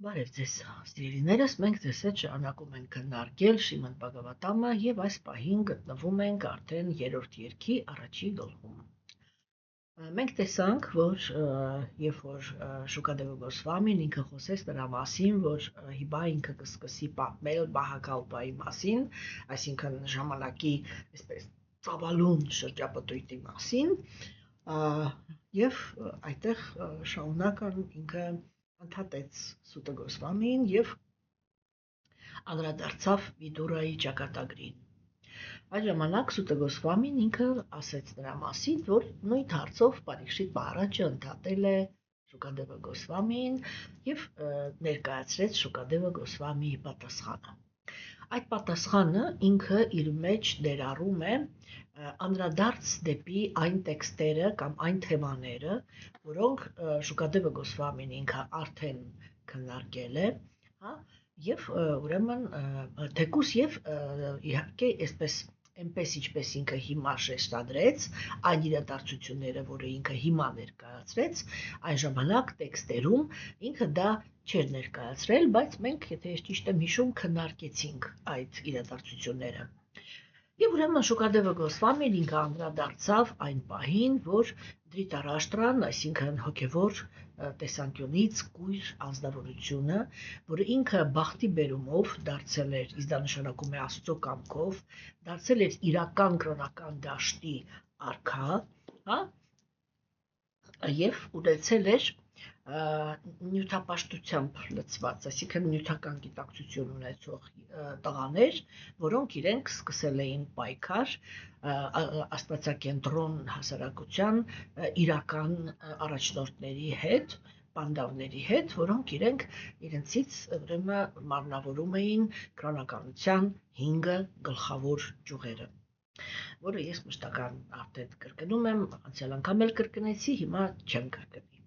Բարև ձեզ, սիրելիներս, մենք ձեզ հետ շարունակում ենք քննարկել Շիմոն Բաղավատամը եւ այս պահին գտնվում ենք արդեն երրորդ երկի առաջի գլխում։ Մենք տեսանք, որ երբ որ Շուկադեվը Գոսվամին ինքը խոսեց նրա մասին, որ հիմա ինքը կսկսի պատմել Բահակալպայի մասին, այսինքն ժամանակի այսպես ծավալուն շրջապտույտի մասին, եւ այդտեղ շարունական ինքը ընդհատեց Սուտը Գոսվամին եւ անդրադարձավ Վիդուրայի ճակատագրին։ Այդ ժամանակ Սուտը Գոսվամին ինքը ասեց նրա մասին, որ նույն հարցով Պարիքշիտ Մահարաջը ընդհատել է Շուկադեվը Գոսվամին եւ ներկայացրեց Շուկադեվը Գոսվամիի պատասխանը։ Այդ պատասխանը ինքը իր մեջ ներառում է անդրադարձ դեպի այն տեքստերը կամ այն թեմաները, որոնք Շուկադեվը Գոսվամին ինքը արդեն քննարկել է, հա, եւ ուրեմն թեկուս եւ իհարկե այսպես այնպես ինչպես ինքը հիմա շեշտադրեց այն իրադարձությունները, որը ինքը հիմա ներկայացրեց, այն ժամանակ տեքստերում ինքը դա չէր ներկայացրել, բայց մենք, եթե ես ճիշտ եմ հիշում, քննարկեցինք այդ իրադարձությունները։ Եվ ուրեմն Շուկադեվը Գոսվամին ինքը անդրադարձավ այն պահին, որ Դրիտարաշտրան, այսինքն հոգևոր տեսանկյունից կույր անձնավորությունը, որը ինքը բախտի բերումով դարձել էր, իսկ դա նշանակում է Աստծո կամքով, դարձել էր իրական կրոնական դաշտի արքա, հա, եւ ունեցել էր նյութապաշտությամբ լցված, այսինքն նյութական գիտակցություն ունեցող տղաներ, որոնք իրենք սկսել էին պայքար աստվածակենտրոն հասարակության իրական առաջնորդների հետ, պանդավների հետ, որոնք իրենցից ուրեմն մարմնավորում էին կրոնականության 5 գլխավոր ճյուղերը, որը ես մշտական արդեն կրկնում եմ, անցյալ անգամ էլ կրկնեցի, հիմա չեմ կրկնի։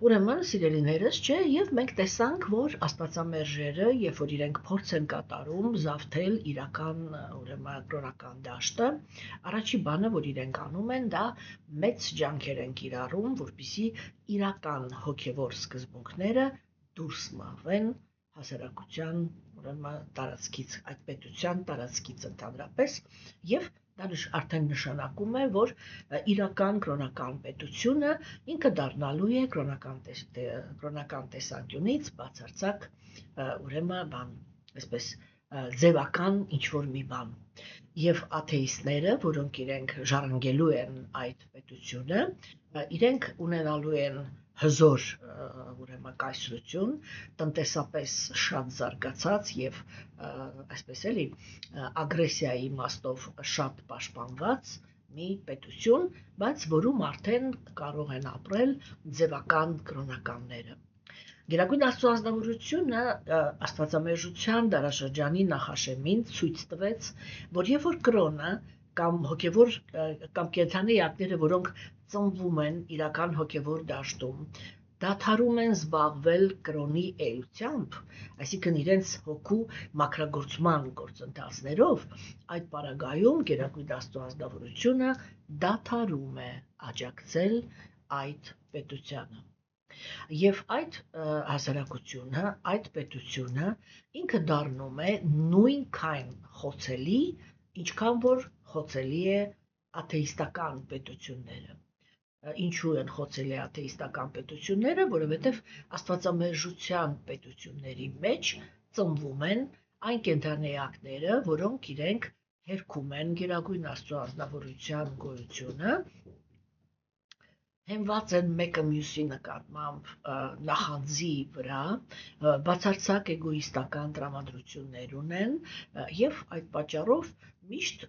Ուրեմն սիրելիներս, չէ, եւ մենք տեսանք, որ աստվածամերժերը, երբ որ իրենք փորձ են կատարում զավթել իրական ուրեմն կրոնական դաշտը, առաջի բանը, որ իրենք անում են, դա մեծ ջանքեր են կիրառում, որպեսզի իրական հոգևոր սկզբունքները դուրս մղվեն հասարակության ուրեմն տարածքից, այդ պետության տարածքից ընդհանրապես, եւ դա արդեն նշանակում է, որ իրական կրոնական պետությունը ինքը դառնալու է կրոնական տեսանկյունից բացարձակ ուրեմն բան, այսպես ձևական ինչ-որ մի բան։ Եվ աթեիստները, որոնք իրենք ժառանգելու են այդ պետությունը, իրենք ունենալու են հզոր ուրեմն կայսրություն, տնտեսապես շատ զարգացած եւ այսպես էլի ագրեսիայի իմաստով շատ պաշտպանված մի պետություն, բայց որում արդեն կարող են ապրել ձևական կրոնականները։ Գերագույն Աստծո ազնվորությունը աստվածամերժության դարաշրջանի նախաշեմին ցույց տվեց, որ երբ որ կրոնը կամ հոգևոր կամ կենդանի էակները, որոնք ծնվում են իրական հոգևոր դաշտում, դադարում են զբաղվել կրոնի էությամբ, այսինքն իրենց հոգու մաքրագործման գործընթացներով, այդ պարագայում Գերագույն Աստծո ազնվորությունը դադարում է աջակցել այդ պետությանը։ Եվ այդ հասարակությունը, այդ պետությունը ինքը դառնում է նույնքան խոցելի, ինչքան որ խոցելի է աթեիստական պետությունները։ Ինչու են խոցելի աթեիստական պետությունները, որովհետև աստվածամերժության պետությունների մեջ ծնվում են այն կենդանեակները, որոնք իրենք հերքում են Գերագույն Աստծո ազնվորության գոյությունը, հենված են մեկը մյուսի նկատմամբ նախանձի վրա, բացարձակ էգոիստական տրամադրություններ ունեն եւ այդ պատճառով միշտ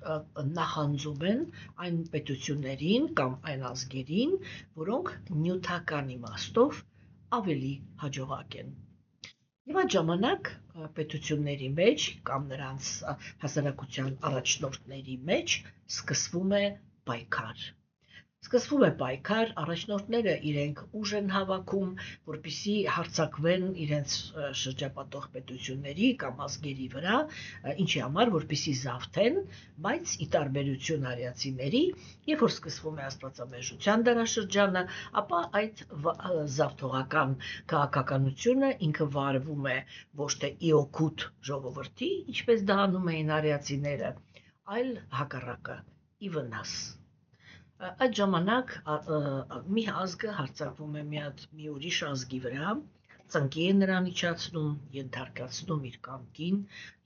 նախանձում են այն պետություններին կամ այն ազգերին, որոնք նյութական իմաստով ավելի հաջողակ են։ Եվ այդ ժամանակ պետությունների մեջ կամ նրանց հասարակության առաջնորդների մեջ սկսվում է պայքար։ Սկսվում է պայքար, առաջնորդները իրենք ուժ են հավաքում, որպեսզի հարձակվեն իրենց շրջապատող պետությունների կամ ազգերի վրա, ինչի համար, որպեսզի զավթեն, բայց ի տարբերություն արիացիների, երբ որ սկսվում է աստվածամերժության դարաշրջանը, ապա այդ զավթողական քաղաքականությունը ինքը վարվում է ոչ թե իօքուտ ժողովրդի, ինչպես դա անում էին արիացիները, այլ հակառակը, ի վնաս։ Այդ ժամանակ մի ազգը հարձակվում է մի ուրիշ ազգի վրա, ծնկի է նրան իջացնում, ենթարկացնում իր կամքին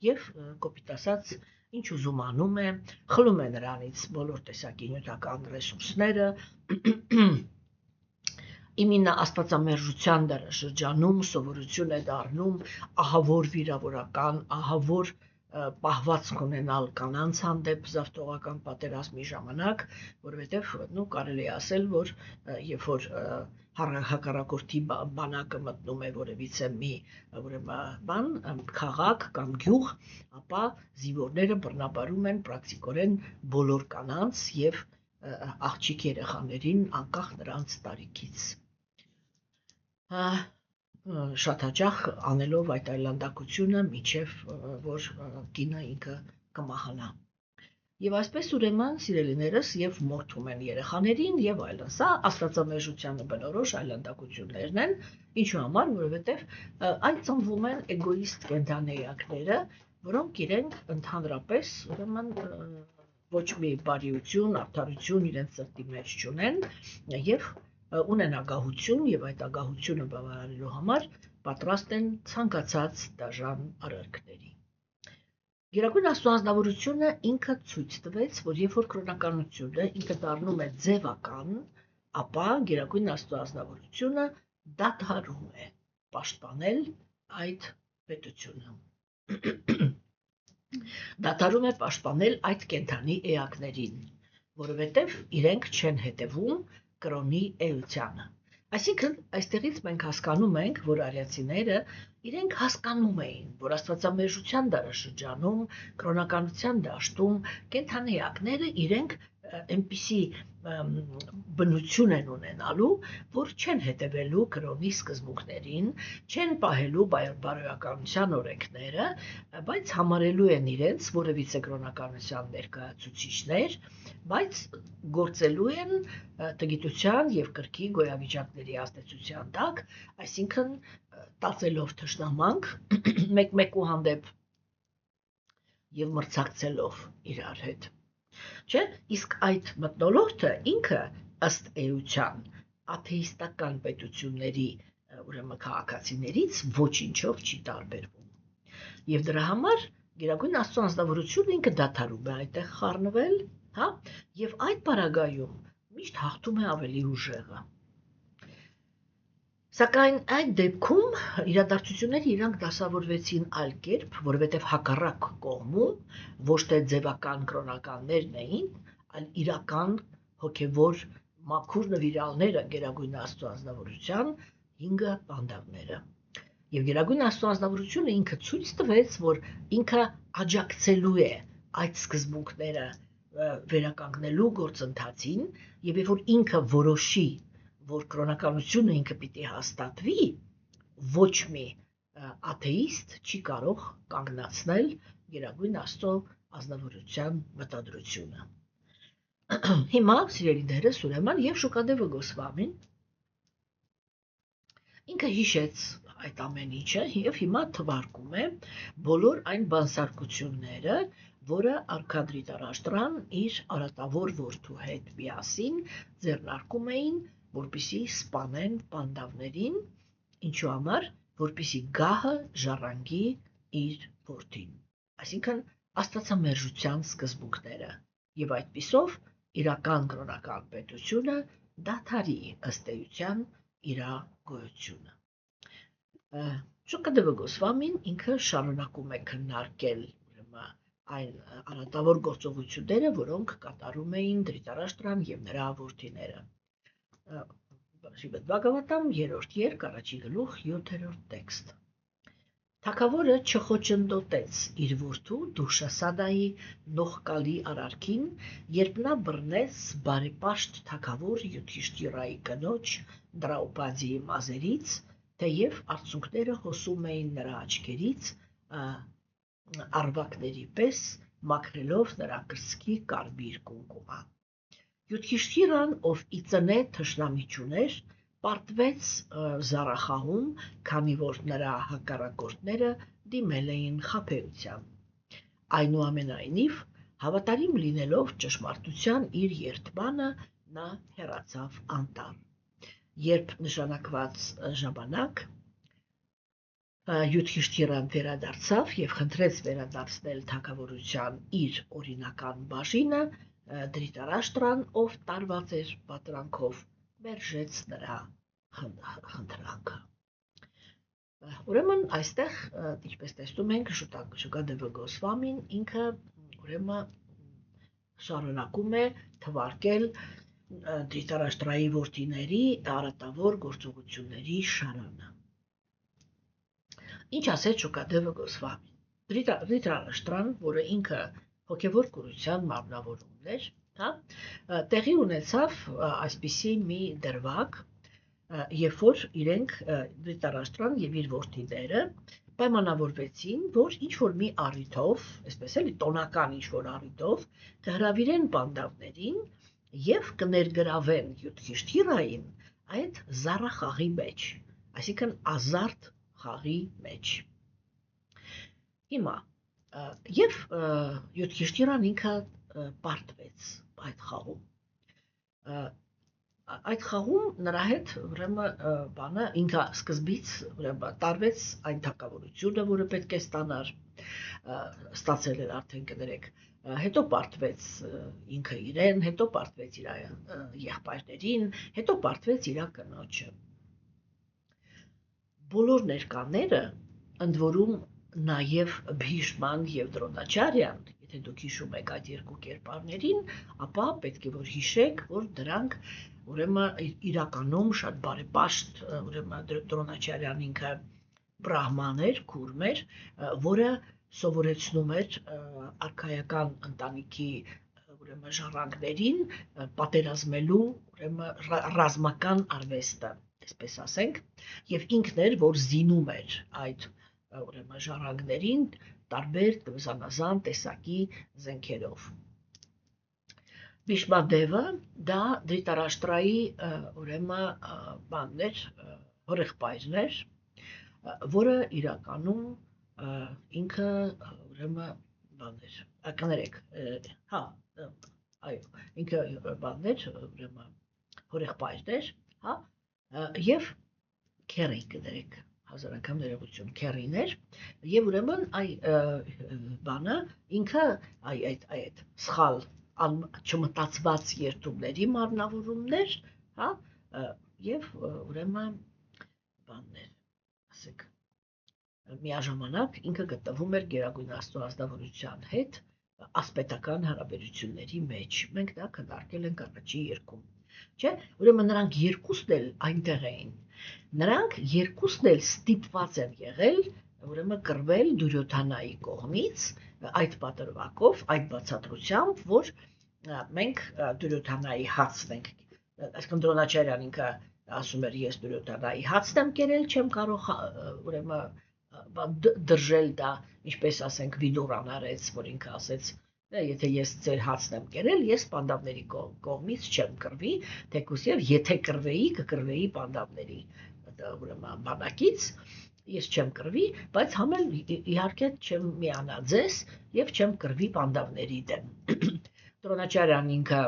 եւ կոպիտ ասած ինչ ուզում անում է, խլում է նրանից բոլոր տեսակի նյութական ռեսուրսները, իմինա աստվածամերժության դարաշրջանում սովորություն է դառնում ահավոր վիրավորական, ահավոր պահվածք ունենալ կանանց հանդեպ զավթողական պատերազմի ժամանակ, որովհետև կարելի է ասել, որ երբ որ հակառակորդի բանակը մտնում է որևիցե մի քաղաք կամ գյուղ, ապա զինվորները բռնաբարում են պրակտիկորեն բոլոր կանանց եւ աղջիկ երեխաներին անկախ նրանց տարիքից։ Շատ հաճախ անելով այդ այլանդակությունը, մինչև որ կինը ինքը կմահանա։ Եվ այսպես ուրեմն սիրելիներս եւ մորթում են երեխաներին եւ այլն։ Սա աստվածամերժությանը բնորոշ այլանդակություններն են, ինչու համար, որովհետեւ այդ ծնվում են էգոիստ կենդանեակները, որոնք իրենք ընդհանրապես ուրեմն ոչ մի բարիություն, արդարություն իրենց սրտի մեջ չունեն եւ ունեն ագահություն եւ այդ ագահությունը բավարարելու համար պատրաստ են ցանկացած դաժան արարքների։ Գերագույն աստվածանավորությունը ինքը ցույց տվեց, որ երբ որ քրոնականությունը ինքը դառնում է ձևական, ապա գերագույն աստվածանավորությունը դադարում է պաշտպանել այդ պետությունը։ Դադարում է պաշտպանել այդ կենդանի էակներին, որովհետև իրենք չեն հետևում կրոնի էությանը։ Այսինքն, այստեղից մենք հասկանում ենք, որ արիացիները իրենք հասկանում էին, որ աստվածամերժության դարաշրջանում, կրոնականության դաշտում կենդանեակները իրենք այնպիսի բնություն են ունենալու, որ չեն հետևելու կրոնի սկզբունքներին, չեն պահելու բարոյականության օրենքները, բայց համարելու են իրենց որևիցե կրոնականության ներկայացուցիչներ, բայց գործելու են տգիտության եւ կրքի գոյավիճակների ազդեցության տակ, այսինքն տածելով թշնամանք մեկ-մեկու հանդեպ եւ մրցակցելով իրար հետ։ Չէ, իսկ այդ մթնոլորտը ինքը ըստ էության աթեիստական պետությունների ուրեմն քաղաքացիներից ոչինչով չի տարբերվում։ Եվ դրա համար գերագույն Աստծո անձնավորությունը ինքը դադարում է այդտեղ խառնվել, հա, եւ այդ պարագայում միշտ հաղթում է ավելի ուժեղը։ Սակայն այդ դեպքում իրադարձությունները իրանք դասավորվեցին այլ կերպ, որովհետև հակառակ կողմում ոչ թե ձևական կրոնականներն էին, այլ իրական հոգևոր մաքուր նվիրալները գերագույն Աստծո անձնավորության 5 պանդավները։ Եվ գերագույն Աստծո անձնավորությունը ինքը ցույց տվեց, որ ինքը աջակցելու է այդ սկզբունքները վերականգնելու գործընթացին, եւ երբ որ ինքը որոշի, որ կրոնականությունը ինքը պիտի հաստատվի, ոչ մի աթեիստ չի կարող կանգնացնել գերագույն Աստծո անձնավորության մտադրությունը։ Հիմա սիրելիներս ուրեմն եւ Շուկադևը Գոսվամին ինքը հիշեց այդ ամեն ինչը եւ հիմա թվարկում է բոլոր այն բանսարկությունները, որը Արքադրի Տարաշտրան իր արատավոր որդու հետ միասին ձեռնարկում էին, որպեսզի սպանեն պանդավներին, ինչու համար, որպեսզի գահը ժառանգի իր որդին։ Այսինքն աստվածամերժության սկզբունքները եւ այդպիսով իրական կրոնական պետությունը դադարի ըստ էության իր գոյությունը։ Շուկադևը Գոսվամին ինքը շարունակում է քննարկել այն արատավոր գործողությունները, որոնք կատարում էին Դրիտարաշտրան եւ նրա որդիները։ Շիբետ Բագավատամ 3-րդ երկ, 1-րդ գլուխ, 7-րդ տեքստ։ Թագավորը չխոչընդոտեց իր որդու Դուշասանայի նողկալի արարքին, երբ նա բռնեց բարեպաշտ թագավոր Յուդհիշթիրայի կնոջ Դրաուպադիի մազերից, թեև արցունքները հոսում էին նրա աչքերից արվակների պես, մաքրելով նրա կրծքի կարմիր կունկումը։ Յուդհիշթիրան, ով ի ծնե թշնամի չուներ, պարտվեց զառախահում, քանի որ նրա հակառակորդները դիմել էին խաբեության։ Այնուամենայնիվ, հավատարիմ լինելով ճշմարտության իր երդմանը, նա հեռացավ անտառ։ Երբ նշանակված ժամանակ Յուդհիշթիրան վերադարձավ և խնդրեց վերադարձնել թագավորության իր օրինական բաժինը, Դրիտարաշտրան, ով տարված էր պատրանքով, մերժեց նրա խնդրանքը։ Ուրեմն այստեղ, ինչպես տեսնում ենք, Շուկադեվը Գոսվամին ինքը ուրեմն շարունակում է թվարկել Դրիտարաշտրայի որդիների արատավոր գործողությունների շարանը։ Ինչ ասեց Շուկադեվը Գոսվամին։ Դրիտարաշտրան, որը ինքը հոգևոր կուրության մարմնավորումն էր, տեղի ունեցավ այսպիսի մի դրվագ, երբ որ իրենք Դրիտարաշտրան եւ իր որդիները պայմանավորվեցին, որ ինչ-որ մի առիթով, այսպես էլի տոնական ինչ-որ առիթով, կհրավիրեն բանդավներին եւ կներգրավեն Յուդհիշթիրային այդ զառախաղի մեջ, այսինքն ազարտ խաղի մեջ։ Հիմա եւ Յուդհիշթիրան ինքը պարտվեց այդ խաղում։ Այդ խաղում նրա հետ ուրեմն բանը ինքը սկզբից ուրեմն տարվեց այն թագավորությունը, որը պետք է ստանար, ստացել էր արդեն կներեք, հետո պարտվեց ինքը իրեն, հետո պարտվեց իր եղբայրներին, հետո պարտվեց իր կնոջը։ Բոլոր ներկաները, ընդ որում նաև Բհիշման եւ Դրոնաչարյան, եթե դուք հիշում եք այդ երկու կերպարներին, ապա պետք է որ հիշեք, որ դրանք ուրեմն իրականում շատ բարեպաշտ, ուրեմն Դրոնաչարյան ինքը բրահման էր, քուրմ էր, որը սովորեցնում էր արքայական ընտանիքի ուրեմն ժառանգներին պատերազմելու ուրեմն ռազմական արվեստը, այսպես ասենք, եւ ինքն էր, որ զինում էր այդ ուրեմն ժառանգներին տարբեր զանազան տեսակի զենքերով։ Բիշմադևը դա Դրիտարաշտրայի ուրեմն բանն էր, հորեղբայրն էր, որը իրականում ինքը ուրեմն բան էր, կներեք, այո, ինքը բանն էր, ուրեմն հորեղբայրն էր, եւ քերի կներեք, հազար անգամ ներողություն, քերին էր, եւ ուրեմն բանը ինքը այդ սխալ չմտածված երդումների մարմնավորումներ, եւ ուրեմն բաններ, ասեք, միաժամանակ ինքը գտնվում էր Գերագույն Աստծո ազնվորության հետ ասպետական հարաբերությունների մեջ։ Մենք դա քննարկել ենք առաջի երկում։ Չէ՞, ուրեմն նրանք երկուսն էլ այնտեղ էին։ Նրանք երկուսն էլ ստիպված են եղել, ուրեմն կռվել Դուրյոթանայի կողմից այդ պատրվակով, այդ բացատրությամբ, որ մենք Դուրյոթանայի հացն ենք, այսինքն Դրոնաչարյան ինքը ասում էր, ես Դուրյոթանայի հացն եմ կերել, չեմ կարող ուրեմն դրժել դա, ինչպես ասենք Վիդուրան արեց, որ ինքը ասեց, եթե ես ձեր հացն եմ կերել, ես պանդավների կողմից չեմ կռվի, թեկուզ եւ եթե կռվեի, կկռվեի պանդավների ուրեմն բանակից, ես չեմ կռվի, բայց համել իհարկե չեմ միանա ձեզ եւ չեմ կռվի պանդավների դեմ։ Դրոնաչարյան ինքը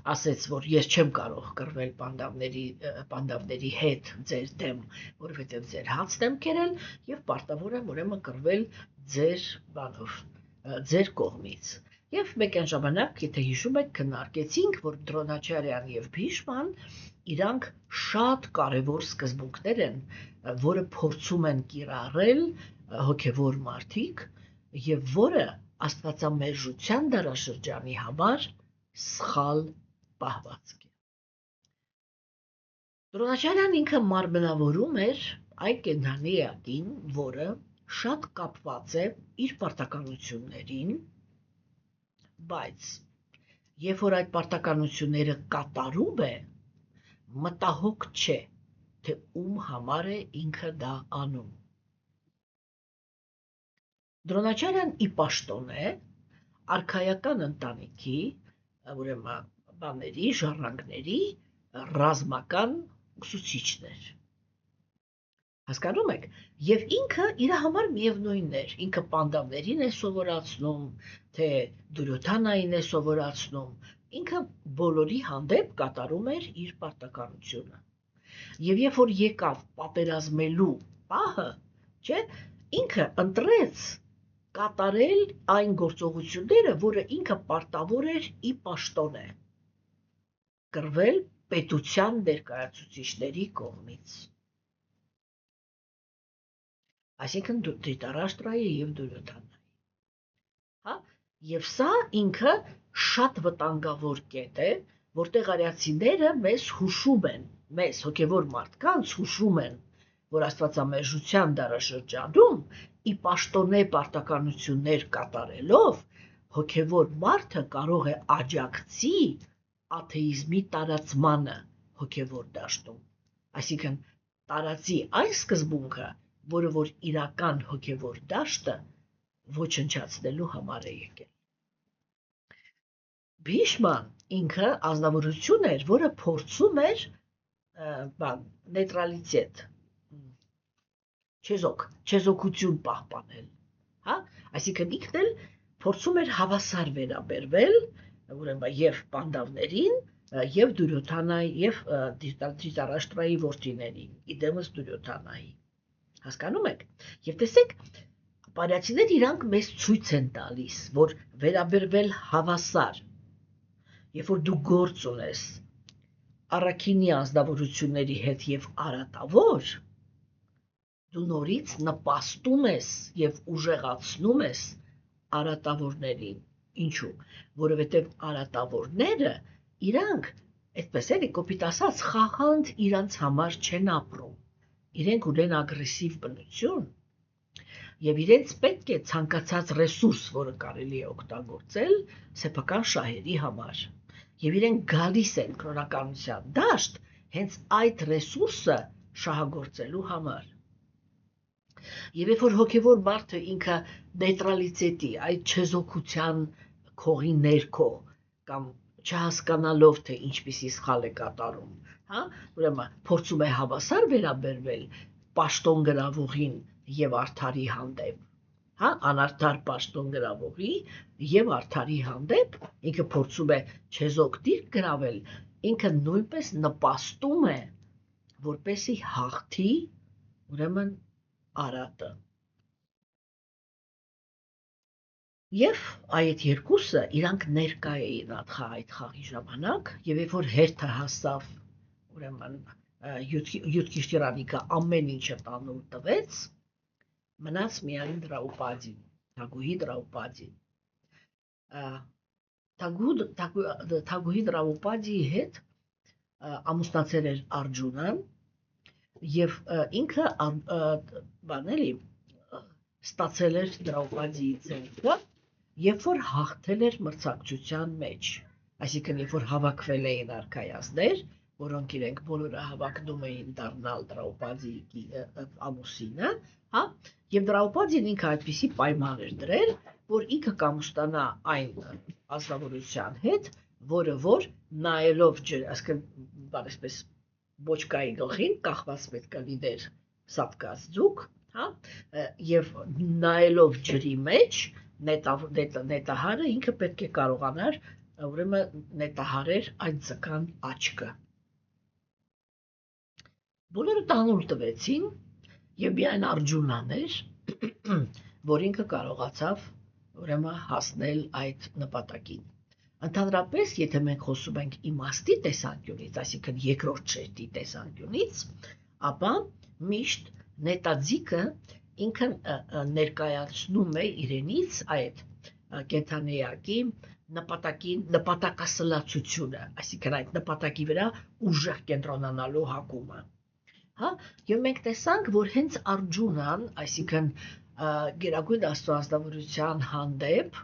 ասեց, որ ես չեմ կարող կռվել պանդավների հետ ձեր դեմ, որովհետև ձեր հացն եմ կերել եւ պարտավոր եմ ուրեմն կռվել ձեր բանով, ձեր կողմից։ Եվ մեկ այն ժամանակ, եթե հիշում եք, քննարկեցինք, որ Դրոնաչարյան եւ Բհիշման իրանք շատ կարևոր սկզբունքներ են, որը փորձում են կիրառել հոգևոր մարդիկ եւ որը աստվածամերժության դարաշրջանի համար սխալ պահվածք է։ Դրոնաչարյան ինքը մարմնավորում էր այն կենդանի էակին, որը շատ կապված է իր պարտականություններին, բայց երբ որ այդ պարտականությունները կատարում է, մտահոգ չէ, թե ում համար է ինքը դա անում։ Դրոնաչարյան ի պաշտոն է արքայական ընտանիքի, ուրեմն բաների, ժառանգների ռազմական ուսուցիչներ։ Հասկանում եք, եւ ինքը իր համար միևնույնն էր, ինքը պանդավներին է սովորացնում, թե Դուրյոթանային է սովորացնում, ինքը բոլորի հանդեպ կատարում էր իր պարտականությունը։ Եվ երբ որ եկավ պատերազմելու պահը, չէ, ինքը ընտրեց կատարել այն գործողությունները, որը ինքը պարտավոր էր ի պաշտոն է կռվել պետության ներկայացուցիչների կողմից։ Այսինքն Դրիտարաշտրայի եւ Դուրյոթանայի։ Հա, եւ սա ինքը շատ վտանգավոր կետ է, որտեղ արիացիները մեզ հուշում են, մեզ հոգևոր մարդկանց հուշում են, որ աստվածամերժության դարաշրջանում ի պաշտոնե պարտականություններ կատարելով հոգևոր մարդը կարող է աջակցի աթեիզմի տարածմանը հոգևոր դաշտում, այսինքն տարածի այն սկզբունքը, որը որ իրական հոգևոր դաշտը ոչնչացնելու համար է եկել։ Բհիշման ինքը ազնվորություն էր, որը փորձում էր նեյտրալիտետ, չեզոքություն պահպանել, հա, այսինքն ինքն էլ փորձում էր հավասար վերաբերվել, ուրեմն եւ պանդավներին, եւ Դուրյոթանայի եւ Դրիտարաշտրայի որդիներին, իդեմս Դուրյոթանայի։ Հասկանում եք։ Եվ տեսեք, պարիացիներ իրանք մեզ ցույց են տալիս, որ վերաբերվել հավասար, երբ որ դու գործ ունես առաքինի ազնվորությունների հետ եւ արատավոր, դու նորից նպաստում ես եւ ուժեղացնում ես արատավորներին։ Ինչու՞, որովհետեւ արատավորները իրանք, այդպես էլի կոպիտ ասած, խախանդ իրանց համար չեն ապրում։ Իրենք ունեն ագրեսիվ բնություն եւ իրենց պետք է ցանկացած ռեսուրս, որը կարելի է օգտագործել սեփական շահերի համար։ Եվ իրենք գալիս են քրոնականության դաշտ հենց այդ ռեսուրսը շահագործելու համար։ Եվ երբ որ հոգևոր մարդը ինքը նեյտրալիտետի, այդ չեզոքության քողի ներքո կամ չհասկանալով թե ինչպիսի սխալ է կատարում, հա, ուրեմն փորձում է հավասար վերաբերվել պաշտոն գրավողին եւ արդարի հանդեպ, հա, անարդար պաշտոն գրավողի եւ արդարի հանդեպ ինքը փորձում է չեզոք դիրք գրավել, ինքը նույնպես նպաստում է, որպեսի հաղթի, ուրեմն արատը։ Եվ այդ երկուսը իրանք ներկա էին այդ խաղի ժամանակ, եւ երբ որ հերթը հասավ, ուրեմն Յուդկիշտիրանիկը ամեն ինչը տանուլ տվեց, մնաց միայն Դրաուպադին, Թագուհի Դրաուպադին։ Թագուհի Դրաուպադիի հետ ամուսնացել էր Արգջունան եւ ինքը բանելի ստացել էր Դրաուպադիի ձեռքը, երբ որ հաղթել էր մրցակցության մեջ, այսինքն երբ որ հավաքվել էին արքայազներ, որոնք իրենք բոլորը հավակնում էին դառնալ Դրաուպադիի ամուսինը, հա, եւ Դրաուպադին ինքը այդպիսի պայման էր դրել, որ ինքը կամուստանա այն ազնվորության հետ, որը որ նայելով այսինքն այսպես բոչկայի գլխին կախված պետք է լիներ սատկած ձուկ, հա, եւ նայելով ջրի մեջ նետահարը ինքը պետք է կարողանար ուրեմն նետահարեր այդ ձկան աչքը։ Բոլորը տանուլ տվեցին եւ միայն Արգջունան էր, որ ինքը կարողացավ ուրեմն հասնել այդ նպատակին։ Ընդհանրապես, եթե մենք խոսում ենք իմաստի տեսանկյունից, այսինքն երկրորդ շերտի տեսանկյունից, ապա միշտ նետաձիգը ինքը ներկայացնում է իրենից այդ կենդանեակի նպատակասլացությունը, այսինքն այդ նպատակի վրա ուժեղ կենտրոնանալու հակումը։ հա, եւ մենք տեսանք, որ հենց Արգջունան, այսինքն Գերագույն Աստվածավորության հանդեպ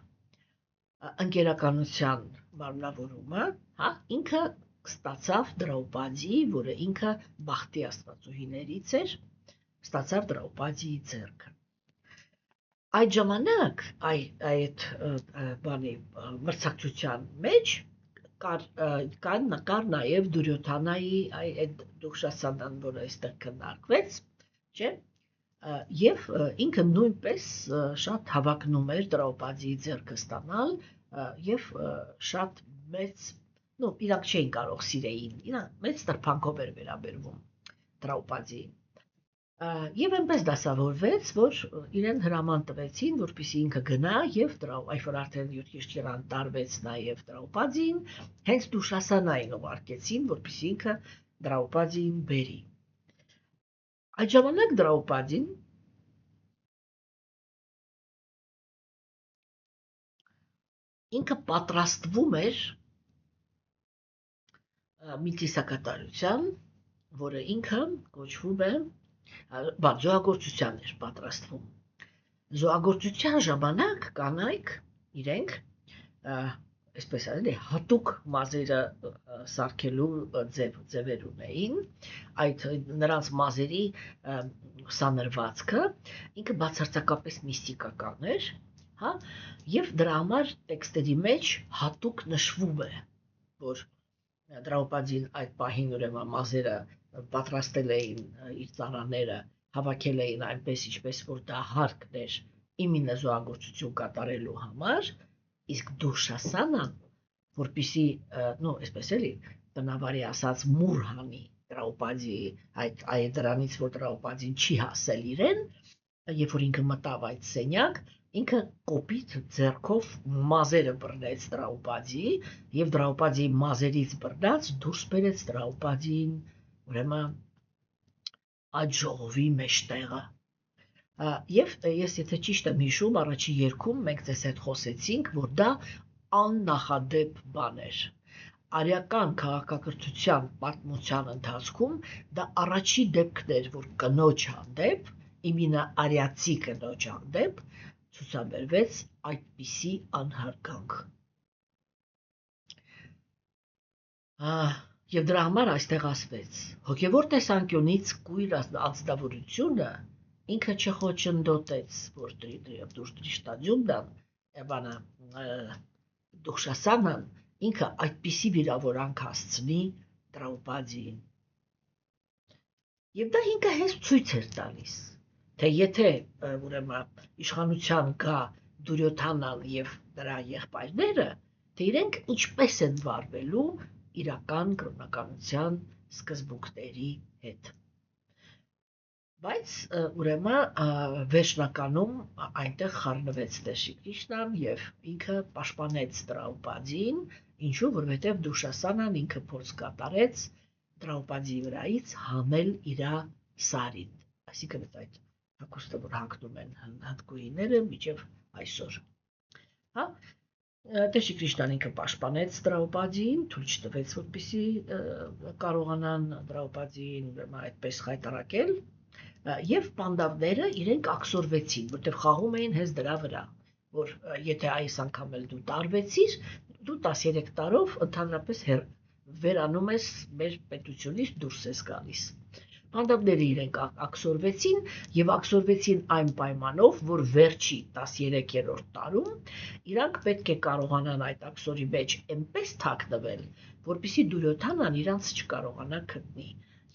ընկերականության մարմնավորումը, հա, ինքը ստացավ Դրաուպադիի, որը ինքը Բախտի աստվածուհիներից էր, ստացավ Դրաուպադիի ձեռքը։ Այդ ժամանակ այդ բանի մրցակցության մեջ կար նաև Դուրյոթանայի այդ Դուխշասանան, որը այստեղ քննարկվեց, չէ՞, եւ ինքը նույնպես շատ հավակնում էր Դրաուպադիի ձեռքը ստանալ եւ շատ մեծ, իրանք չէին կարող սիրեին, իրանք մեծ տրփանքով էր վերաբերվում Դրաուպադիին։ Եվ այնպես դասավորվեց, որ իրեն հրաման տվեցին, որպեսզի ինքը գնա եւ այլ որ արդեն 7 եղջերան տարվեց նաեւ Դրաուպադիին, հենց Դուշասանային ուղարկեցին, որպեսզի ինքը Դրաուպադիին բերի։ Այդ ժամանակ Դրաուպադին ինքը պատրաստվում էր մի ծիսակատարության, որը ինքը կոչվում է զոհագործության էր պատրաստվում։ Զոհագործության ժամանակ կանայք իրենք այսպես ասել հատուկ մազերը սարքելու ձևեր ունեին, այդ նրանց մազերի սանրվածքը ինքը բացարձակապես միստիկական էր, հա, եւ դրա համար տեքստերի մեջ հատուկ նշվում է, որ Դրաուպադին այդ պահին ուրեմն մազերը պատրաստել էին իր ծառաները, հավաքել էին այնպես, ինչպես որ դա հարկն էր իմինը զոհագործություն կատարելու համար, իսկ Դուշասանան, որպեսզի, այսպես էլի, բնավարի ասած մուր հանի Դրաուպադիի, այդ դրանից, որ Դրաուպադին չի հասել իրեն, երբ որ ինքը մտավ այդ սենյակ, ինքը կոպիտ ձեռքով մազերը բռնեց Դրաուպադիի եւ Դրաուպադիի մազերից բռնած դուրս բերեց Դրաուպադիին, ուրեմն այդ ժողովի մեջտեղը։ Եվ ես եթե ճիշտ եմ հիշում, առաջի երգում մենք ձեզ հետ խոսեցինք, որ դա աննախադեպ բան էր։ Արիական քաղաքակրթության պատմության ընթացքում դա առաջի դեպքն էր, որ կնոջ հանդեպ, իմինը արիացի կնոջ հանդեպ ցուցաբերվեց այդպիսի անհարգանք։ Եվ դրա համար այստեղ ասվեց. հոգևոր տեսանկյունից կույր ազնվորությունը ինքը չխոչընդոտեց, որ Դուրշտադյումդան, բանը Դուխշասանան ինքը այդպիսի վիրավորանք հասցնի Դրաուպադիին։ Եվ դա ինքը հենց ցույց էր տալիս, թե եթե ուրեմն իշխանության գա Դուրյոթանան եւ նրա եղբայրները, թե իրենք ինչպես են վարվելու իրական կրոնականության սկզբունքների հետ։ Բայց ուրեմն վերջնականում այնտեղ խառնվեց Տեր Կրիշնան եւ ինքը պաշտպանեց Դրաուպադիին, ինչու որովհետեւ Դուշասանան ինքը փորձ կատարեց Դրաուպադիի վրայից հանել իր սարին, այսինքն այդ հագուստը որ հագնում են հնդկուհիները մինչև այսօր։ Հա, Տեր Կրիշնան ինքը պաշտպանեց Դրաուպադիին, թույլ չտվեց որպեսզի կարողանան Դրաուպադիին այդպես խայտարակել, եւ պանդավները իրենք ակսորվեցին, որտեղ խաղում էին հենց դրա վրա, որ եթե այս անգամ էլ դու տարվեցիր, դու 13 տարով ընդհանրապես վերանում ես մեր պետությունից դուրս ես գալիս։ Պանդավները իրենք ակսորվեցին եւ ակսորվեցին այն պայմանով, որ վերջի 13-րդ տարում իրանք պետք է կարողանան այդ ակսորի մեջ այնպես թաքնվել, որպեսզի Դուրյոթանան իրանց չկարողանա գտնի։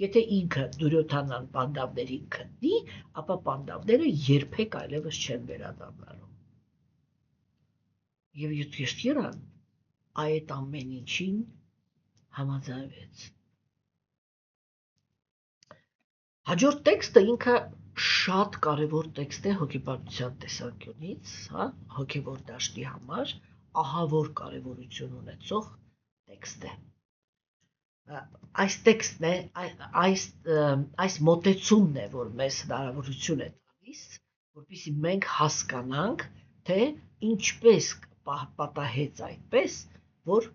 Եթե ինքը Դուրյոթանան պանդավներին գտնի, ապա պանդավները երբեք այլևս չեն վերադառնալու։ Եվ Յուդգեշտիրան այդ ամեն ինչին համաձայնվեց։ Հաջորդ տեքստը ինքը շատ կարևոր տեքստ է հոգեբանության տեսանկյունից, հա, հոգևոր դաշտի համար ահավոր կարևորություն ունեցող տեքստ է։ Այս տեքստն է, այս մոտեցումն է, որ մեզ հնարավորություն է տալիս, որպեսզի մենք հասկանանք, թե ինչպես պատահեց այդպես, որ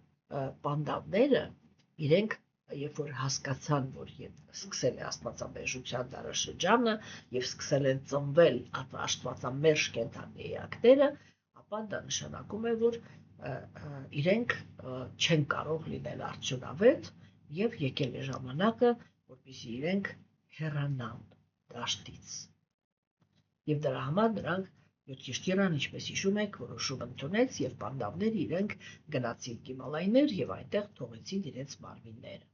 պանդավները իրենք երբ որ հասկացան, որ սկսել է աստվածամերժության դարաշրջանը եւ սկսել են ծնվել աստվածամերժ կենդանի էակները, ապա դա նշանակում է, որ իրենք չեն կարող լինել արդյունավետ եւ եկել է ժամանակը, որպեսզի իրենք հեռանան դաշտից։ Եվ դրա համար նրանք Յոթշտիրան, ինչպես հիշում եք, որոշում ընդունեց եւ պանդավները իրենք գնացին Կիմալայներ եւ այնտեղ թողեցին իրենց մարմինները։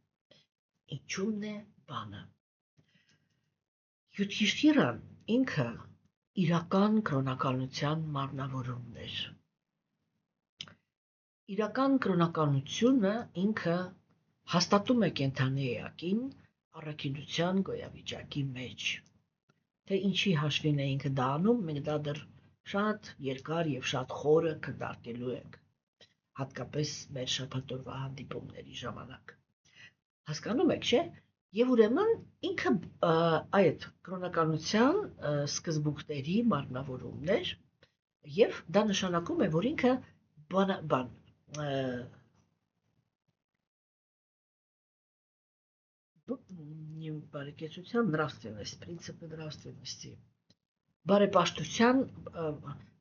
Ինչու՞մն է բանը։ Յոթշտիրան ինքը իրական կրոնականության մարմնավորումն էր։ Իրական կրոնականությունը ինքը հաստատում է կենդանի էակին առաքինության գոյավիճակի մեջ։ Թե ինչի հաշվին է ինքը դա անում, մենք դա դեռ շատ երկար եւ շատ խորը քննարկելու ենք, հատկապես մեր շաբաթօրվա հանդիպումների ժամանակ։ Հասկանում եք, չէ՞։ Եվ ուրեմն ինքը այդ կրոնականության սկզբունքների մարմնավորումն էր, եւ դա նշանակում է, որ ինքը բարեկեցության նравственность, принципы нравственности, բարեպաշտության,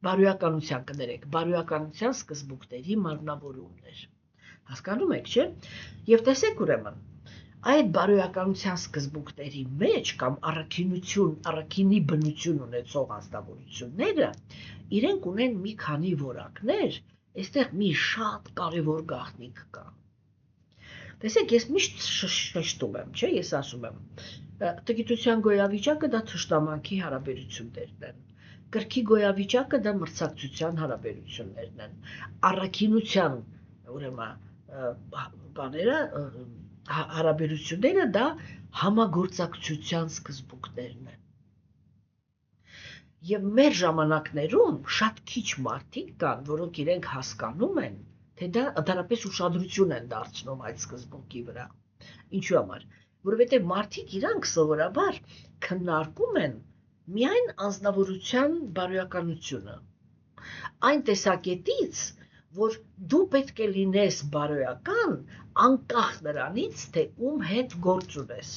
բարոյականության կներեք, բարոյականության սկզբունքների մարմնավորումն էր։ Հասկանում եք, չէ՞։ Եվ տեսեք ուրեմն, այդ բարոյականության սկզբունքների մեջ կամ առաքինի բնություն ունեցող ազգավորությունները, իրենք ունեն մի քանի որակներ, այստեղ մի շատ կարևոր գաղտնիք կա։ Տեսեք, ես միշտ շեշտում եմ, չէ՞, ես ասում եմ, տգիտության գոյավիճակը դա թշնամանքի հարաբերություններն են, կրքի գոյավիճակը դա մրցակցության հարաբերություններն են, առաքինության, ուրեմն, բաները, հարաբերությունները դա համագործակցության սկզբունքներն են։ Եվ մեր ժամանակներում շատ քիչ մարդիկ կան, որոնք իրենք հասկանում են, թե դա ընդհանրապես ուշադրություն են դարձնում այդ սկզբունքի վրա։ Ինչու համար։ Որովհետև մարդիկ իրանք սովորաբար քննարկում են միայն անձնավորության բարոյականությունը։ Այն տեսակետից, որ դու պետք է լինես բարոյական, անկախ նրանից, թե ում հետ գործ ունես։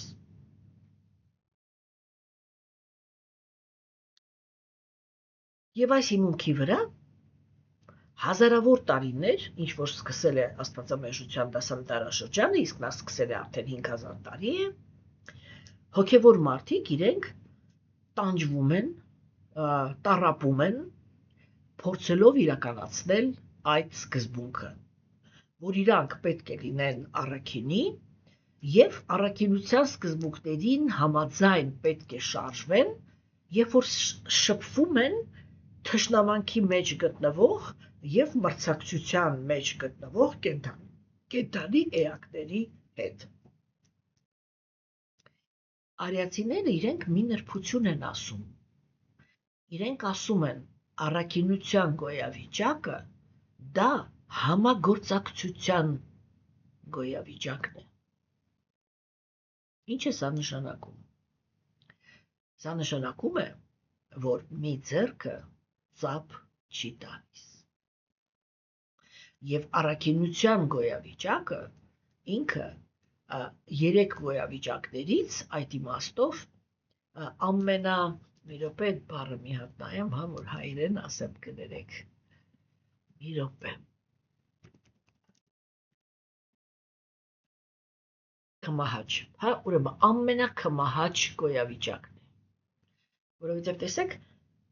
Եվ այս հիմունքի վրա հազարավոր տարիներ, ինչ որ սկսել է աստվածամերժության դասադարաշրջանը, իսկ նա սկսել է արդեն 5000 տարի է, հոգևոր մարդիկ իրենք տանջվում են, տառապում են, փորձելով իրականացնել այդ սկզբունքը, որ իրանք պետք է լինեն առաքինի եւ առաքինության սկզբունքներին համաձայն պետք է շարժվեն, երբ որ շփվում են թշնամանքի մեջ գտնվող եւ մրցակցության մեջ գտնվող կենդանի էակների հետ։ Արիացիները իրենք մի նրբություն են ասում։ Իրենք ասում են, առաքինության գոյավիճակը դա համագործակցության գոյավիճակն է։ Ինչ է սա նշանակում։ Սա նշանակում է, որ մի ձեռքը ծափ չի տալիս։ Եվ առաքինության գոյավիճակը ինքը երեք գոյավիճակներից այդ իմաստով ամենա մի րոպե այդ բառը մի հատ նայեմ, հա, որ հայերեն ասեմ կներեք։ Մի րոպե։ Քմահաճ, հա, ուրեմն ամենակմահաճ գոյավիճակն է։ Որովհետև տեսեք,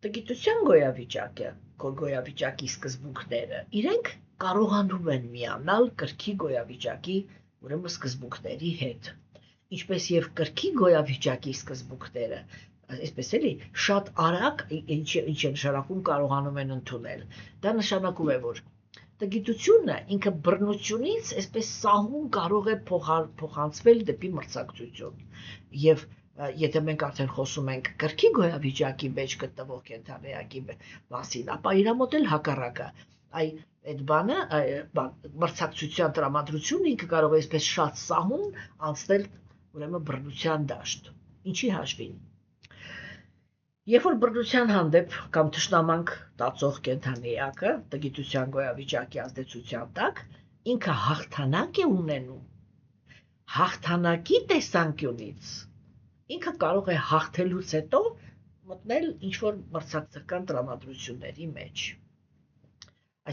տգիտության գոյավիճակի սկզբունքները, իրենք կարողանում են միանալ կրքի գոյավիճակի, ուրեմն սկզբունքների հետ, ինչպես եւ կրքի գոյավիճակի սկզբունքները, այսպես էլի, շատ արագ, ինչ է նշանակում կարողանում են ընդունել։ Դա նշանակում է, որ տգիտությունը ինքը բռնությունից այսպես սահուն կարող է փոխանցվել դեպի մրցակցություն։ Եվ եթե մենք արդեն խոսում ենք կրքի գոյավիճակի մեջ գտնվող կենդանեակի մասին, ապա իր մոտ էլ հակառակը, այդ բանը, մրցակցության տրամադրությունը ինքը կարող է այսպես շատ սահուն անցնել ուրեմն բռնության դաշտ։ Ինչի հաշվին։ Երբ որ բռնության հանդեպ կամ թշնամանք տածող կենդանեակը տգիտության գոյավիճակի ազդեցության տակ ինքը հաղթանակ է ունենում, հաղթանակի տեսանկյունից ինքը կարող է հաղթելուց հետո մտնել ինչ-որ մրցակցական տրամադրությունների մեջ։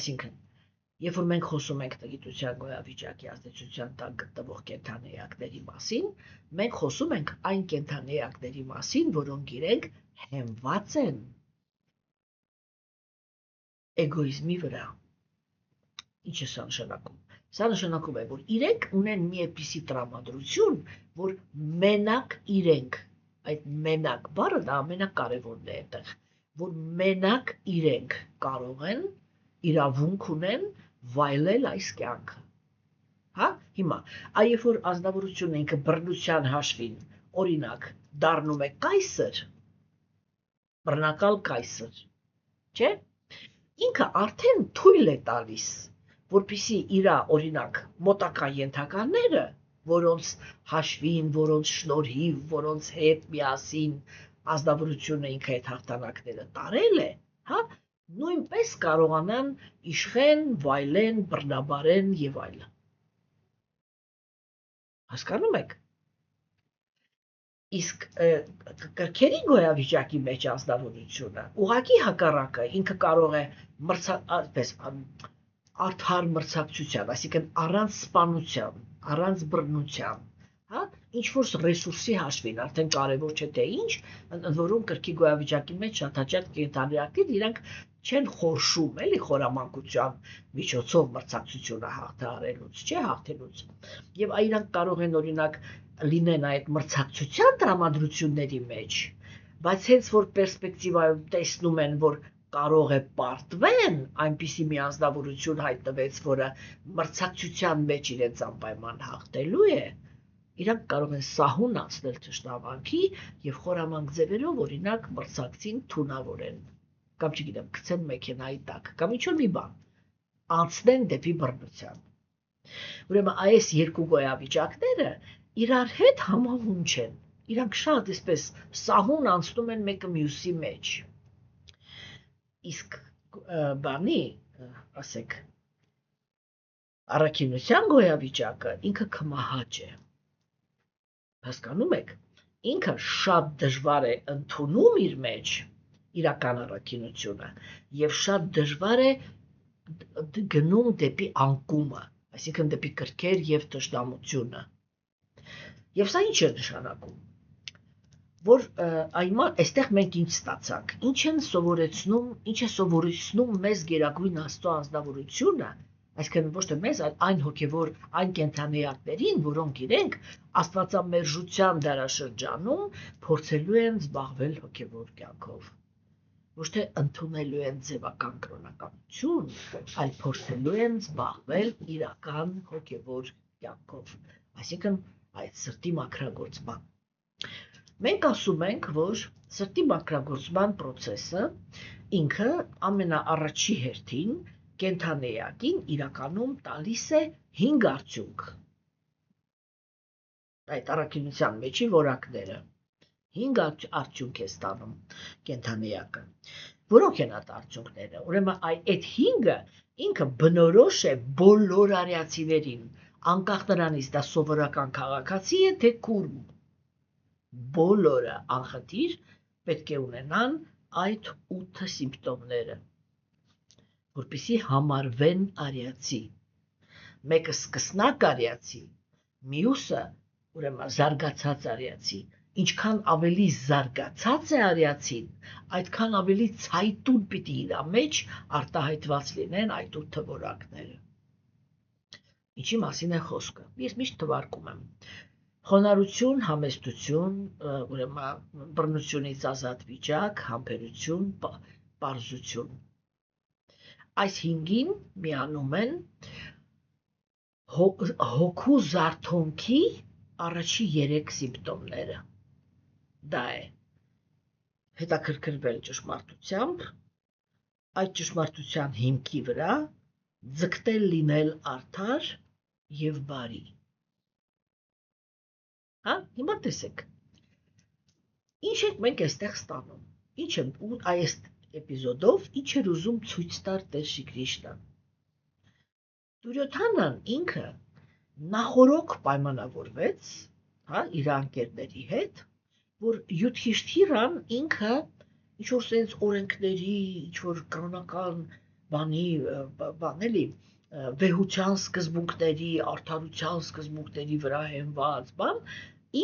Այսինքն, երբ որ մենք խոսում ենք տգիտության գոյավիճակի ազդեցության տակ գտնվող կենդանեակների մասին, մենք խոսում ենք այն կենդանեակների մասին, որոնք իրենք հենված են էգոիզմի վրա։ Ինչ է սա նշանակում։ Սա նշանակում է, որ իրենք ունեն մի այդպիսի տրամադրություն, որ մենակ իրենք, այդ մենակ բառը դա ամենակարևորն է այդտեղ, որ մենակ իրենք կարող են, իրավունք ունեն վայելել այս կյանքը։ Հա, հիմա, երբ որ ազնվորությունը ինքը բռնության հաշվին, օրինակ, դառնում է կայսր, բռնակալ կայսր, չէ՞, ինքը արդեն թույլ է տալիս, որպեսզի իր օրինակ մոտակա ենթակաները, որոնց հաշվին, որոնց շնորհիվ, որոնց հետ միասին ազնվորությունը ինքը այդ հաղթանակները տարել է, հա, նույնպես կարողանան իշխեն, վայելեն, բռնաբարեն եւ այլն։ Հասկանում եք։ Իսկ կրքերի գոյավիճակի մեջ ազնվորությունը ուղղակի հակառակը, ինքը կարող է արդար մրցակցության, այսինքն առանց սպանության, առանց բռնության, հա, ինչ-որ ռեսուրսի հաշվին, արդեն կարևոր չէ թե ինչ, ընդ որում կրքի գոյավիճակի մեջ շատ հաճախ կենդանեակներ իրանք չեն խորշում, էլի խորամանկության միջոցով մրցակցությունը հաղթահարելուց, չէ, հաղթելուց։ Եվ իրանք կարող են օրինակ լինեն այդ մրցակցության տրամադրությունների մեջ, բայց հենց որ պերսպեկտիվայում տեսնում են, որ կարող է պարտվեն, այնպիսի մի ազնվորություն հայտնվեց, որը մրցակցության մեջ իրենց անպայման հաղթելու է, իրանք կարող են սահուն անցնել թշնամանքի եւ խորամանկ ձևերով օրինակ մրցակցին թունավորեն, կամ չգիտեմ, գցեն մեքենայի տակ, կամ ինչ-որ մի բան, անցնեն դեպի բռնության։ Ուրեմն այս երկու գոյավիճակները իրար հետ համահուն չեն, իրանք շատ այսպես սահուն անցնում են մեկը մյուսի մեջ։ Իսկ բանի, ասեք, առաքինության գոյավիճակը ինքը կմահաճ է։ Հասկանում եք, ինքը շատ դժվար է ընդունում իր մեջ իրական առաքինությունը եւ շատ դժվար է գնում դեպի անկումը, այսինքն դեպի կրքեր եւ թշնամությունը։ Եվ սա ինչ է նշանակում, որ այստեղ մենք ինչ ստացանք, ինչ է սովորեցնում մեզ Գերագույն Աստծո անձնավորությունը, այսինքն ոչ թե մեզ, այլ այն հոգևոր, այն կենդանեակներին, որոնք իրենք աստվածամերժության դարաշրջանում փորձելու են զբաղվել հոգևոր կյանքով։ Ոչ թե ընդունելու են ձևական կրոնականություն, այլ փորձելու են զբաղվել իրական հոգևոր կյանքով, այսինքն այդ սրտի մաքրագործման։ Մենք ասում ենք, որ սրտի մաքրագործման process-ը ինքը ամենաառաջի հերթին կենդանեակին իրականում տալիս է 5 արդյունք։ Այդ առաքինության մեջի որակները 5 արդյունք է ստանում կենդանեակը։ Որոնք են այդ արդյունքները։ Ուրեմն այդ 5-ը ինքը բնորոշ է բոլոր արիացիներին, անկախ նրանից դա սովորական քաղաքացի է, թե քուրմ։ Բոլորը անխտիր պետք է ունենան այդ 8 սիմպտոմները, որպեսզի համարվեն արիացի։ Մեկը սկսնակ արիացի, մյուսը ուրեմն զարգացած արիացի։ Ինչքան ավելի զարգացած է արիացին, այդքան ավելի ցայտուն պիտի իր մեջ արտահայտված լինեն այդ 8 որակները։ Ինչի մասին է խոսքը։ Ես միշտ թվարկում եմ։ Խոնարհություն, համեստություն, ուրեմն բռնությունից ազատ վիճակ, համբերություն, պարզություն։ Այս 5-ին միանում են հոգու զարթոնքի առաջի 3 սիմպտոմները։ Դա է հետաքրքրվել ճշմարտությամբ, այդ ճշմարտության հիմքի վրա ձգտել լինել արդար եւ բարի։ Հա, հիմա տեսեք։ Ինչ ենք մենք այստեղ ստանում։ Ինչ եմ այս էպիզոդով ինչ էր ուզում ցույց տալ Տեր Շի Կրիշնան։ Դուրյոդհանան ինքը նախորոք պայմանավորվեց, հա, իր անկերների հետ, որ Յուդհիշթիրան ինքը ինչ-որ sense օրենքների, ինչ-որ կանոնական բան էլի, վեհության սկզբունքների, արդարության սկզբունքների վրա հենված բան,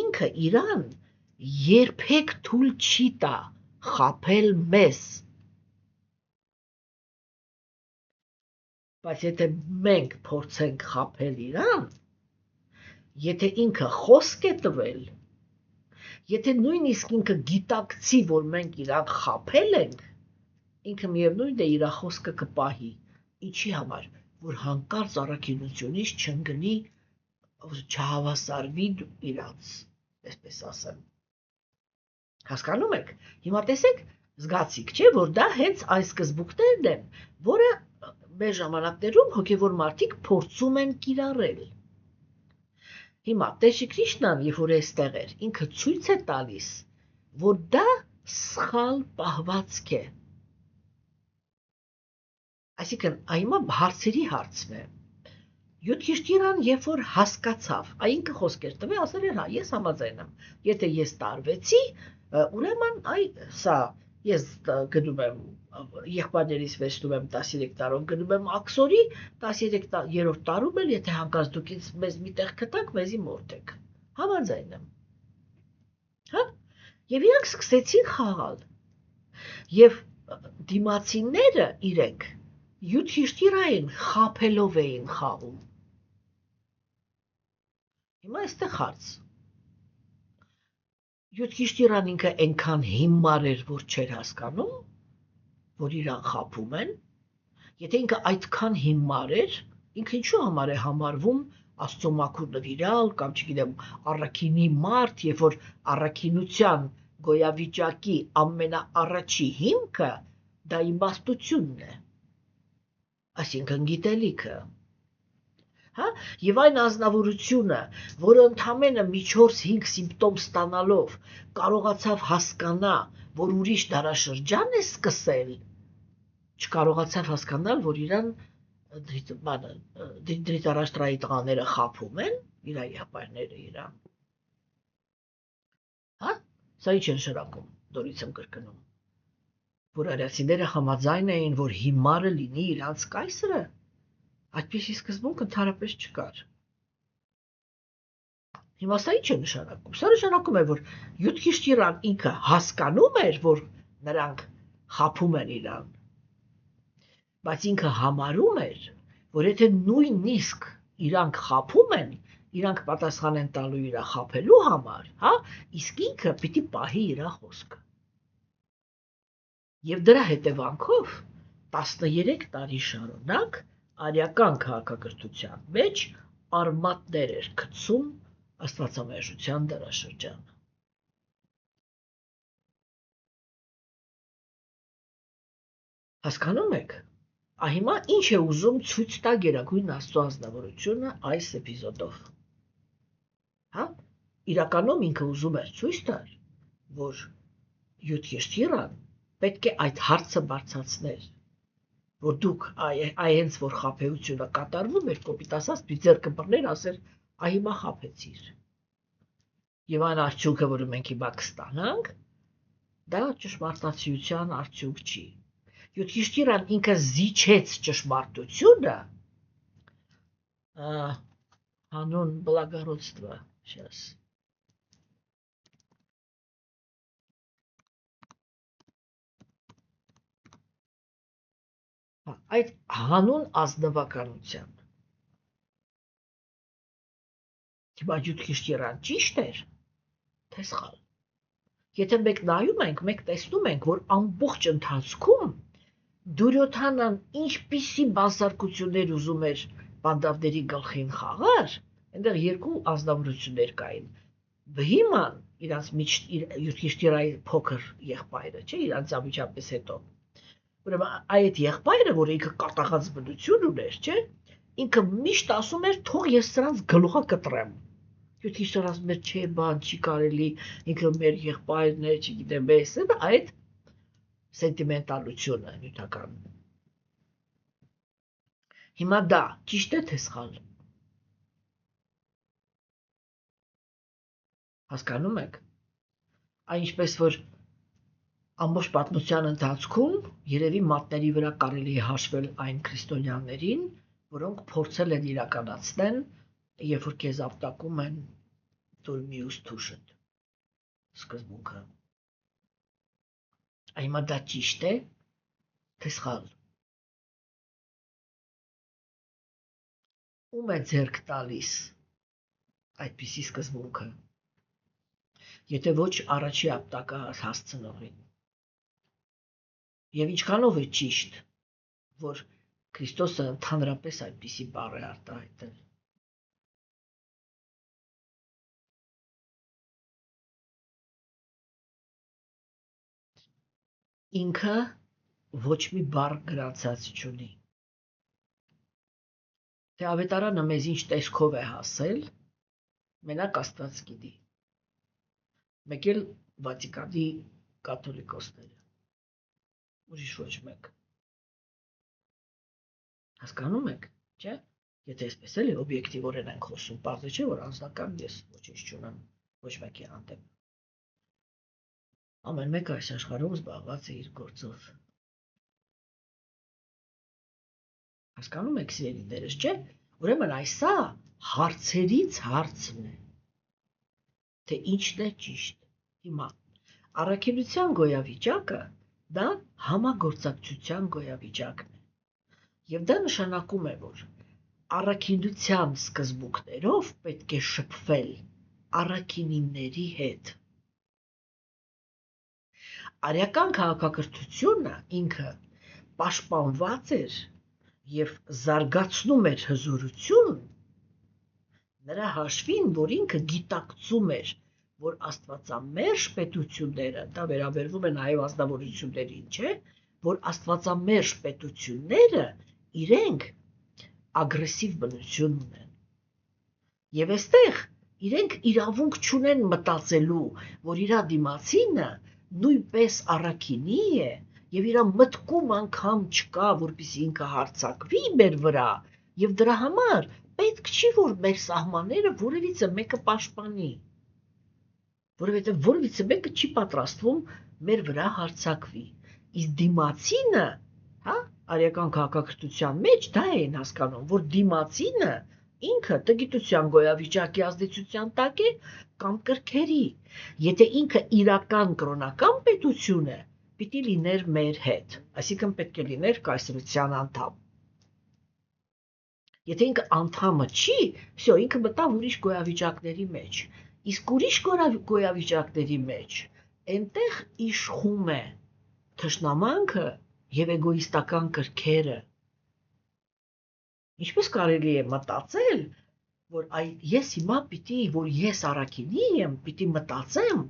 ինքը իրան երբեք թույլ չի տա խաբել մեզ։ Բայց եթե մենք փորձենք խաբել իրան, եթե ինքը խոսք է տվել, եթե նույնիսկ ինքը գիտակցի, որ մենք իրան խաբել ենք, ինքը միևնույն է իր խոսքը կպահի, ինչի համար, որ հանկարծ առաքինությունից չընկնի, չհավասարվի իրանց, այսպես ասեմ։ Հասկանում եք։ Հիմա տեսեք, զգացիք, չէ, որ դա հենց այս սկզբունքներն են, որը մեր ժամանակներում հոգևոր մարդիկ փորձում են կիրառել։ Հիմա Տեր Կրիշնան, երբ որ այստեղ էր, ինքը ցույց է տալիս, որ դա սխալ պահվածք է։ Այսինքն, հիմա հարցերի հարցն է։ Յուդհիշթիրան, երբ որ հասկացավ, ինքը խոսք էր տվել, ասել էր, հա, ես համաձայն եմ։ Եթե ես տարվեցի, ուրեմն սա ես գնում եմ եղբայրներիս վերցնում եմ 13 տարով գնում եմ աքսորի 13-րդ տարում էլ եթե հանկարծ դուք մեզ միտեղ գտաք մեզի մորթեք համաձայն եմ հա եւ իրանք սկսեցին խաղալ եւ դիմացիները իրենք Յուդհիշթիրային խաբելով էին խաղում հիմա այստեղ հարց Յուդհիշթիրան ինքը այնքան հիմար էր, որ չէր հասկանում, որ իրան խաբում են, եթե ինքը այդքան հիմար էր, ինքը ինչու համար է համարվում Աստծո մաքուր նվիրալ, կամ չգիտեմ, առաքինի մարդ, երբ որ առաքինության գոյավիճակի ամենաառաջի հիմքը դա իմաստությունն է, այսինքն գիտելիքը, հա, եւ այն ազնվորությունը, որը ընդամենը մի 4-5 սիմպտոմ ստանալով կարողացավ հասկանա, որ ուրիշ դարաշրջան է սկսել, չկարողացավ հասկանալ, որ իրան դրիտարաշտրայի տղաները խաբում են, իր եղբայրները իրան։ Հա, սա ինչ է նշանակում, նորից եմ կրկնում, որ արիացիները համաձայն էին, որ հիմարը լինի իրանց կայսրը, այդպիսի սկզբունք ընդհանրապես չկար։ Հիմա սա ինչ է նշանակում։ Սա նշանակում է, որ Յուդհիշթիրան ինքը հասկանում էր, որ նրանք խաբում են իրան, բայց ինքը համարում էր, որ եթե նույնիսկ իրանք խաբում են, իրանք պատասխան են տալու իր խաբելու համար, հա, իսկ ինքը պիտի պահի իր խոսքը։ Եվ դրա հետևանքով 13 տարի շարունակ արիական քաղաքակրթության մեջ արմատներ էր գցում աստվածամերժության դարաշրջանը։ Հասկանում եք, հիմա ինչ է ուզում ցույց տա Գերագույն Աստծո ազնվորությունը այս էպիզոդով։ Հա, իրականում ինքը ուզում էր ցույց տալ, որ Յուդհիշթիրան պետք է այդ հարցը բարձրացներ, որ դուք այնց որ խաբեությունը կատարվում էր, կոպիտ ասած, մի ձեռքը բռներ, ասեր, հիմա խաբեցիր։ Եվ այն արդյունքը, որը մենք հիմա կստանանք, դա ճշմարտացիության արդյունք չի։ Յուդհիշթիրան ինքը զիջեց ճշմարտությունը, հանուն благородства, сейчас. Այդ հանուն ազնվականության։ Հիմա Յուդհիշթիրան ճիշտ էր, թե սխալ։ Եթե մենք նայում ենք, մենք տեսնում ենք, որ ամբողջ ընթացքում Դուրյոթանան ինչպիսի բանսարկություններ ուզում էր բանդավների գլխին խաղար, այնտեղ երկու ազնվորություններ կային։ Բհիման, Յուդհիշթիրայի փոքր եղբայրը, չէ, իրանց ամիջապես հետո։ Ուրեմն այդ եղբայրը, որ ինքը կատաղած բնություն ուներ, չէ, ինքը միշտ ասում էր, թող ես սրանց գլուխը կտրեմ։ Յուդհիշթիրան ասում էր, չէ, բան չի կարելի, ինքը մեր եղբայրն է, չգիտեմ, այդ սենտիմենտալությունը նյութական։ Հիմա դա ճիշտ է թե սխալ։ Դե, 13 տարի շարունակ արիական քաղաքակրթություն Հասկանում եք։ Այն ինչպես որ ամբողջ պատմության ընթացքում երևի մատների վրա կարելի է հաշվել այն քրիստոնյաներին, որոնք փորձել են իրականացնել, երբ որ քեզ ապտակում են դու մյուս թուշդ սկզբունքը։ Հիմա դա ճիշտ է, թե սխալ։ Ում է ձեռք տալիս այդպիսի սկզբունքը, եթե ոչ առաջի ապտակը հասցնողին։ Եվ ինչքանով է ճիշտ, որ Քրիստոսը ընդհանրապես այդպիսի բառ է արտահայտել։ Ինքը ոչ մի բառ գրանցած չունի։ Թե ավետարանը մեզ ինչ տեսքով է հասել, մենակ Աստված գիտի։ Մեկ էլ Վատիկանի կաթոլիկոսները, ուրիշ ոչ մեկ։ Հասկանում եք, չէ՞։ Եթե այսպես էլի օբյեկտիվորեն ենք խոսում, պարզ չէ, որ անձնական ես ոչինչ չունեմ ոչ մեկի հանդեպ։ Ամեն մեկը այս աշխարհում զբաղված է իր գործով։ Հասկանում եք, սիրելիներս, չէ՞։ Ուրեմն այսա հարցերից հարցն է, թե ինչն է ճիշտ։ Հիմա առաքելության գոյավիճակը դա համագործակցության գոյավիճակն է։ Եվ դա նշանակում է, որ առաքինության սկզբունքներով պետք է շփվել առաքինիների հետ։ Արեական քաղաքակրթությունը ինքը պաշտպանված էր եւ զարգացնում էր հզորություն նրա հաշվին, որ ինքը գիտակցում էր, որ աստվածամերժ պետությունները, դա վերաբերվում է նաեւ ազնվորություններին, չէ, որ աստվածամերժ պետությունները իրենք ագրեսիվ բնություն ունեն։ Եվ այստեղ իրենք իրավունք չունեն մտածելու, որ իր դիմացինը նույնպես առաքինի է եւ իր մտքում անգամ չկա, որպեսզի ինքը հարձակվի մեր վրա, եւ դրա համար պետք չի, որ մեր սահմանները որևիցե մեկը պաշտպանի, որովհետեւ որևիցե մեկը չի պատրաստվում մեր վրա հարձակվի։ Իսկ դիմացինը, հա, արեական քաղաքակրթության մեջ դա են հասկանում, որ դիմացինը ինքը տգիտության գոյավիճակի ազդեցության տակ է կամ կրքերի։ Եթե ինքը իրական կրոնական պետություն է, պիտի լիներ մեր հետ, այսինքն պետք է լիներ կայսրության անդամ։ Եթե ինքը անդամը չի, всё, ինքը մտավ ուրիշ գոյավիճակների մեջ։ Իսկ ուրիշ գոյավիճակների մեջ այնտեղ իշխում է թշնամանքը եւ էգոիստական կրքերը։ Ինչպես կարելի է մտածել, որ ես հիմա պիտի, որ ես առաքինի եմ, պիտի մտածեմ,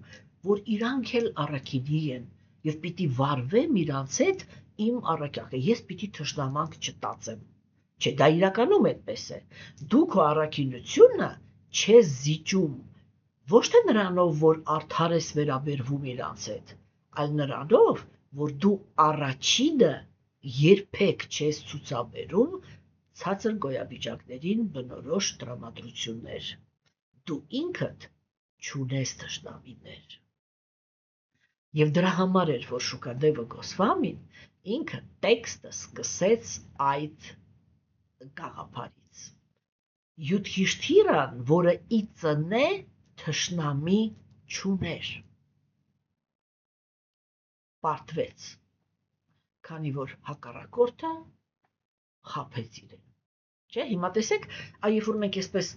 որ իրանք էլ առաքինի են եւ պիտի վարվեմ իրանց հետ իմ առաքյալը, ես պիտի թշնամանք չտածեմ։ Չէ, դա իրականում այդպես է։ Դու քո առաքինությունը չես զիջում, ոչ թե նրանով, որ արդար ես վերաբերվում իրանց հետ, այլ նրանով, որ դու առաջինը երբեք չես ցուցաբերում ցածր գոյավիճակներին բնորոշ տրամադրություններ։ Դու ինքդ չունես թշնամիներ։ Եվ դրա համար էր, որ Շուկադևը Գոսվամին ինքը տեքստը սկսեց այդ գաղափարից։ Յուդհիշթիրան, որը իծնե թշնամի չուներ, պարտվեց, քանի որ հակառակորդը խաբեց իրեն։ Չէ, հիմա տեսեք, երբ որ մենք այսպես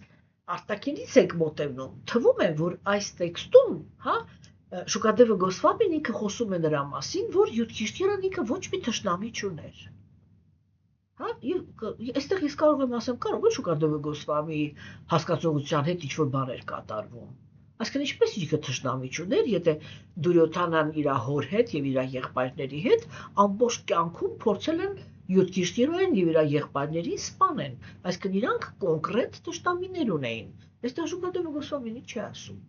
արտաքինից ենք մոտենում, թվում է, որ այս տեքստում, հա, Շուկադևը Գոսվամին ինքը խոսում է նրա մասին, որ Յուդհիշթիրան ինքը ոչ մի թշնամի չուներ։ Հա, այստեղ ես կարող եմ ասեմ, կարող է Շուկադևը Գոսվամի հասկացողության հետ ինչ-որ բաներ կատարվում։ Այսինքն ինչպես ինքը թշնամի չուներ, եթե Դուրյոթանան իր հոր հետ եւ իր եղբայրների հետ ամբողջ կյանքում փորձել են Յուդհիշթիրային եւ իր եղբայրներին սպանեն, այսինքն իրանք կոնկրետ թշնամիներ ունեին։ Այստեղ Շուկադևը Գոսվամին չի ասում։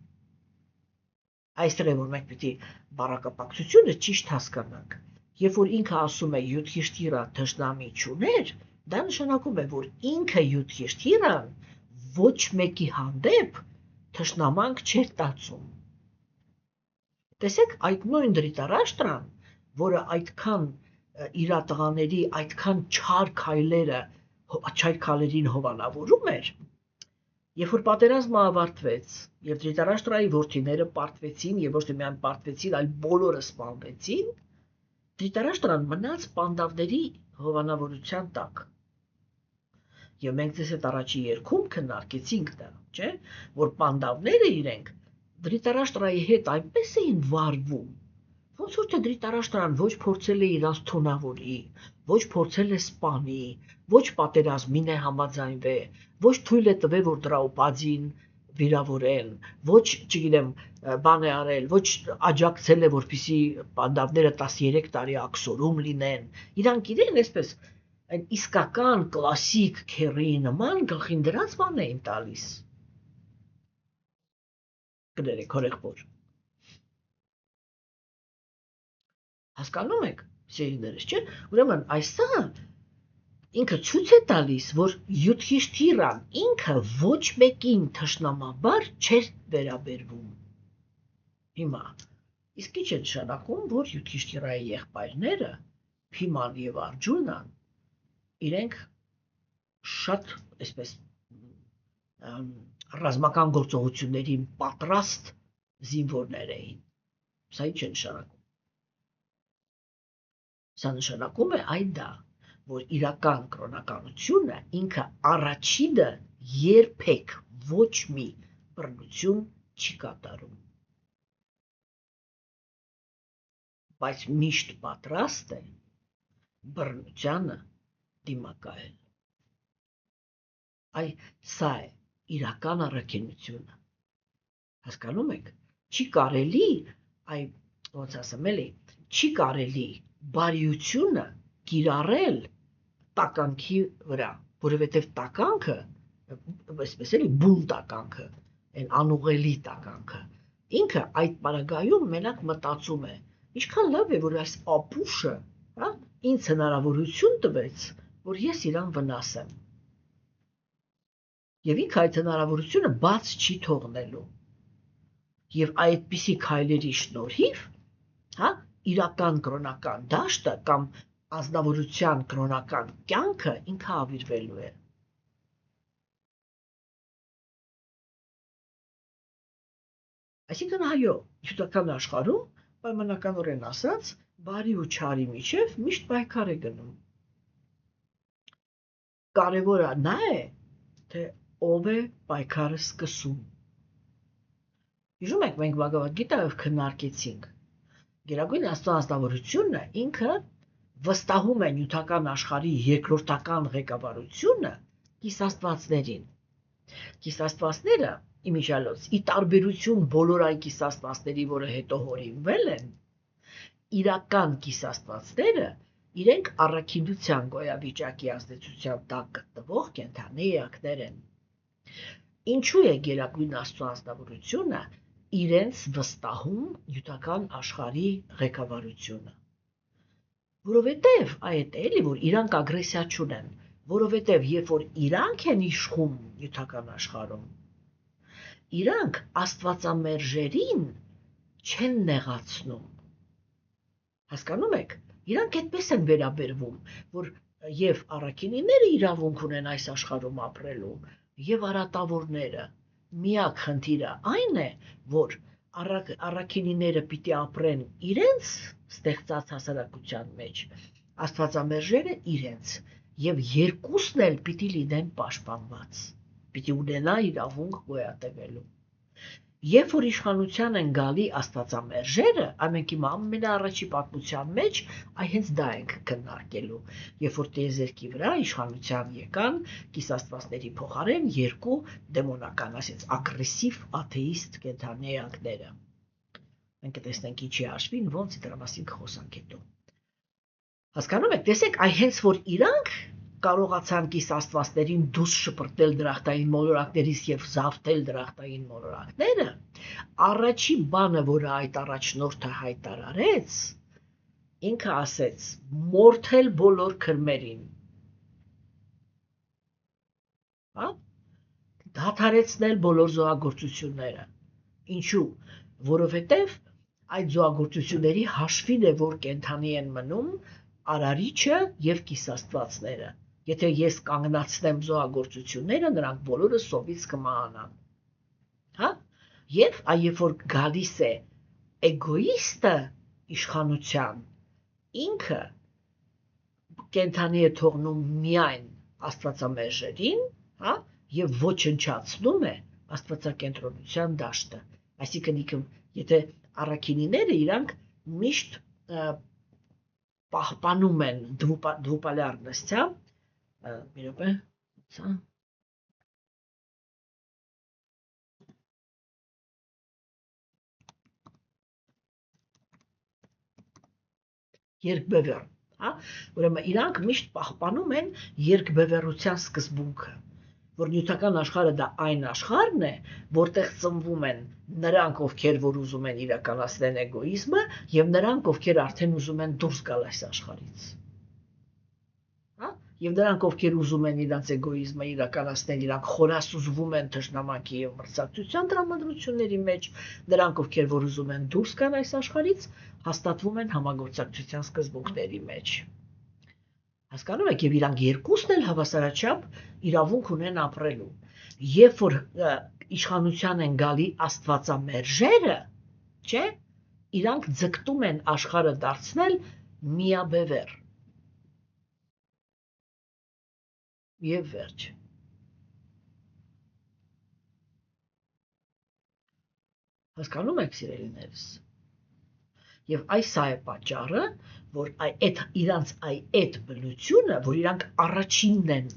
Այստեղ է, որ մենք պիտի բառակապակցությունը ճիշտ հասկանանք։ Երբ որ ինքը ասում է Յուդհիշթիրա թշնամի չուներ, դա նշանակում է, որ ինքը Յուդհիշթիրան ոչ մեկի հանդեպ թշնամանք չէր տածում։ Տեսեք, այդ նույն դրիտարաշտրան, որը այդքան իր տղաների այդքան չար քայլերին հովանավորում էր, երբ որ պատերազմը ավարտվեց, եւ դրիտարաշտրայի որդիները պարտվեցին, եւ ոչ թե միայն պարտվեցին, այլ բոլորը սպանվեցին, դրիտարաշտրան մնաց պանդավների հովանավորության տակ։ Եվ մենք ձեզ այդ առաջի երգում քննարկեցինք դա, չէ՞, որ պանդավները իրենք դրիտարաշտրայի հետ այնպես էին վարվում, ոնց որ թե դրիտարաշտրան ոչ փորձել է իրանց թունավորի, ոչ փորձել է սպանի, ոչ պատերազմին է համաձայնվել, ոչ թույլ է տվել, որ Դրաուպադին վիրավորեն, ոչ, չգիտեմ, բան է արել, ոչ աջակցել է, որպեսզի պանդավները 13 տարի աքսորում լինեն։ Իրանք իրեն այսպես այն իսկական կլասիկ քերի նման գլխին դրած բան էին տալիս։ Կներեք, հորեղբոր։ Հասկանում եք, սիրելիներս, չէ՞։ Ուրեմն այսա ինքը ցույց է տալիս, որ Յուդհիշթիրան ինքը ոչ մեկին թշնամաբար չէր վերաբերվում։ Հիմա, իսկ ի՞նչ է նշանակում, որ Յուդհիշթիրայի եղբայրները, Փիման եւ Արջունան, իրենք շատ, այսպես, ռազմական գործողություններին պատրաստ զինվորներ էին։ Սա ինչ է նշանակում։ Սա նշանակում է այդ դա, որ իրական կրոնականությունը ինքը առաջինը երբեք ոչ մի բռնություն չի կատարում, բայց միշտ պատրաստ է բռնությանը դիմակայել։ Այ սա է իրական առաքինությունը։ Հասկանում եք, չի կարելի, այ ոնց ասեմ էլի, չի կարելի բարիությունը կիրառել տականքի վրա, որովհետև տականքը, այսպես էլի, բուն տականքը, այն անուղելի տականքը, ինքը այդ պարագայում մենակ մտածում է, ինչքան լավ է, որ այս ապուշը, հա, ինձ հնարավորություն տվեց, որ ես իրան վնասեմ։ Եվ ինքը այդ հնարավորությունը բաց չի թողնելու։ Եվ այդպիսի քայլերի շնորհիվ, հա, իրական կրոնական դաշտը կամ ազնվորության կրոնական կյանքը ինքը ավիրվելու է։ Այսինքն այո, յուրաքանչյուր աշխարհում պայմանականորեն ասած, բարի ու չարի միջև միշտ պայքար է գնում։ Կարևորը նա է, թե ով է պայքարը սկսում։ Հիշում եք, մենք Բhagavad Gita-ով քննարկեցինք։ Գերագույն ազնվորությունը ինքը վստահում է նյութական աշխարհի երկրորդական ղեկավարությունը կիսաստվածներին։ Կիսաստվածները, իմիջիալոց, ի տարբերություն բոլոր այն կիսաստվածների, որը հետո հորինվել են, իրական կիսաստվածները իրենք առաքինության գոյավիճակի ազդեցության տակ գտնվող կենդանի էակներ են։ Ինչու է Գերագույն Աստծո ազնվորությունը իրենց վստահում նյութական աշխարհի ղեկավարությունը։ Որովհետև այդ էլի, որ իրանք ագրեսիա չունեն, որովհետև երբ որ իրանք են իշխում նյութական աշխարհում, իրանք աստվածամերժերին չեն նեղացնում։ Հասկանում եք, իրանք այդպես են վերաբերվում, որ եւ առաքինիները իրավունք ունեն այս աշխարհում ապրելու, եւ արատավորները։ Միակ խնդիրը այն է, որ առաքինիները պիտի ապրեն իրենց ստեղծած հասարակության մեջ, աստվածամերժերը իրենց, եւ երկուսն էլ պիտի լինեն պաշտպանված, պիտի ունենա իրավունք գոյատևելու։ Երբ որ իշխանության են գալի աստվածամերժերը, ամենքի ամենաառաջի պատմության մեջ այ հենց դա ենք քննարկելու, երբ որ տիեզերքի վրա իշխանության եկան կիսաստվածների փոխարեն երկու դեմոնական, ասած ագրեսիվ աթեիստ կենդանի էակները։ Մենք կտեսնենք ինչի հաշվին, ոնց է դրա մասին կխոսանք հետո։ Հասկանում եք, տեսեք, այ հենց որ իրանք կարողացան կիսաստվածներին դուրս շպրտել դրախտային մոլորակներից եւ զավթել դրախտային մոլորակները, առաջի բանը, որը այդ առաջնորդը հայտարարեց, ինքը ասեց մորթել բոլոր քրմերին։ Հա? դադարեցնել բոլոր զոհագործությունները։ Ինչու՞, որովհետև այդ զոհագործությունների հաշվին է, որ կենդանի են մնում արարիչը եւ կիսաստվածները։ Եթե ես կանգնացնեմ զոհագործությունները, նրանք բոլորը սովից կմահանան։ Հա? Եվ երբ որ գալիս է էգոիստը իշխանության, ինքը կենդանի է թողնում միայն աստվածամերժերին, հա, եւ ոչնչացնում է աստվածակենտրոնության դաշտը։ Այսինքն, եթե առաքինիները իրանք միշտ պահպանում են դվուպալյարնստյա, մի րոպե, սա երկբևեռ, հա, ուրեմն իրանք միշտ պահպանում են երկբևեռության սկզբունքը, որ նյութական աշխարհը դա այն աշխարհն է, որտեղ ծնվում են նրանք, ովքեր որ ուզում են իրականացնել էգոիզմը, եւ նրանք, ովքեր արդեն ուզում են դուրս գալ այս աշխարհից։ Հա? Եվ նրանք, ովքեր ուզում են իրենց էգոիզմը իրականացնել, իրանք խորասուզվում են թշնամանքի եւ մրցակցության տրամադրությունների մեջ, նրանք, ովքեր որ ուզում են դուրս գալ այս աշխարհից, հաստատվում են համագործակցության սկզբունքների մեջ։ Հասկանում եք, եւ իրանք երկուսն էլ հավասարաչափ իրավունք ունեն ապրելու։ Երբ որ իշխանության են գալի աստվածամերժերը, չէ, իրանք ձգտում են աշխարհը դարձնել միաբևեռ։ Եվ վերջ։ Հասկանում եք, սիրելիներս։ Եվ սա է պատճառը, որ իրանց այդ բնությունը, որ իրանք առաջինն են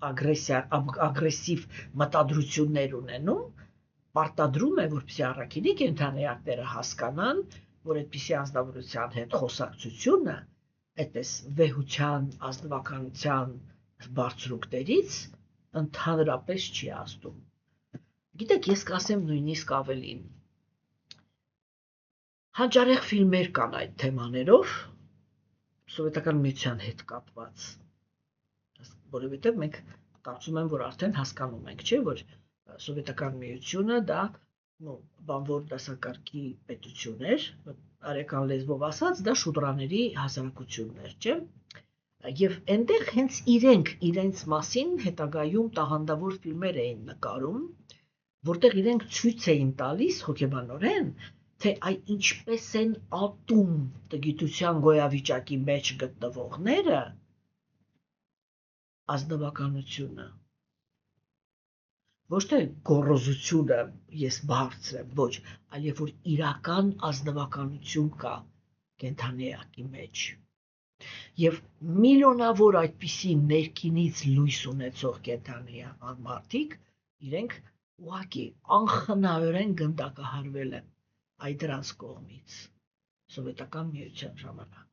ագրեսիվ մտադրություններ ունենում, պարտադրում է, որպեսզի առաքինի կենդանիակները հասկանան, որ այդպիսի անձնավորության հետ խոսակցությունը, այդպես վեհության, ազնվականության բարձրուկներից ընդհանրապես չի ազդում։ Գիտեք, ես կասեմ նույնիսկ ավելին։ Հանճարեղ ֆիլմեր կան այդ թեմաներով, սովետական միության հետ կապված, որովհետև մենք կարծում եմ, որ արդեն հասկանում ենք, չէ, որ սովետական միությունը դա բանվոր դասակարգի պետություն էր, արեական լեզվով ասած, դա շուդրաների հասարակություններ, չէ, եւ այնտեղ հենց իրենց մասին հետագայում տաղանդավոր ֆիլմեր էին նկարում, որտեղ իրենք ցույց էին տալիս հոգեբանորեն, թե ինչպես են ատում տգիտության գոյավիճակի մեջ գտնվողները ազնվականությունը։ Ոչ թե գոռոզությունը ես բարձր եմ, ոչ, այլ երբ որ իրական ազնվականություն կա կենդանիակի մեջ։ Եվ միլիոնավոր այդպիսի ներքինից լույս ունեցող կենդանիական մարդիկ իրենք ուղղակի անխնայորեն գնդակահարվել են այդ դրանց կողմից սովետական միության ժամանակ։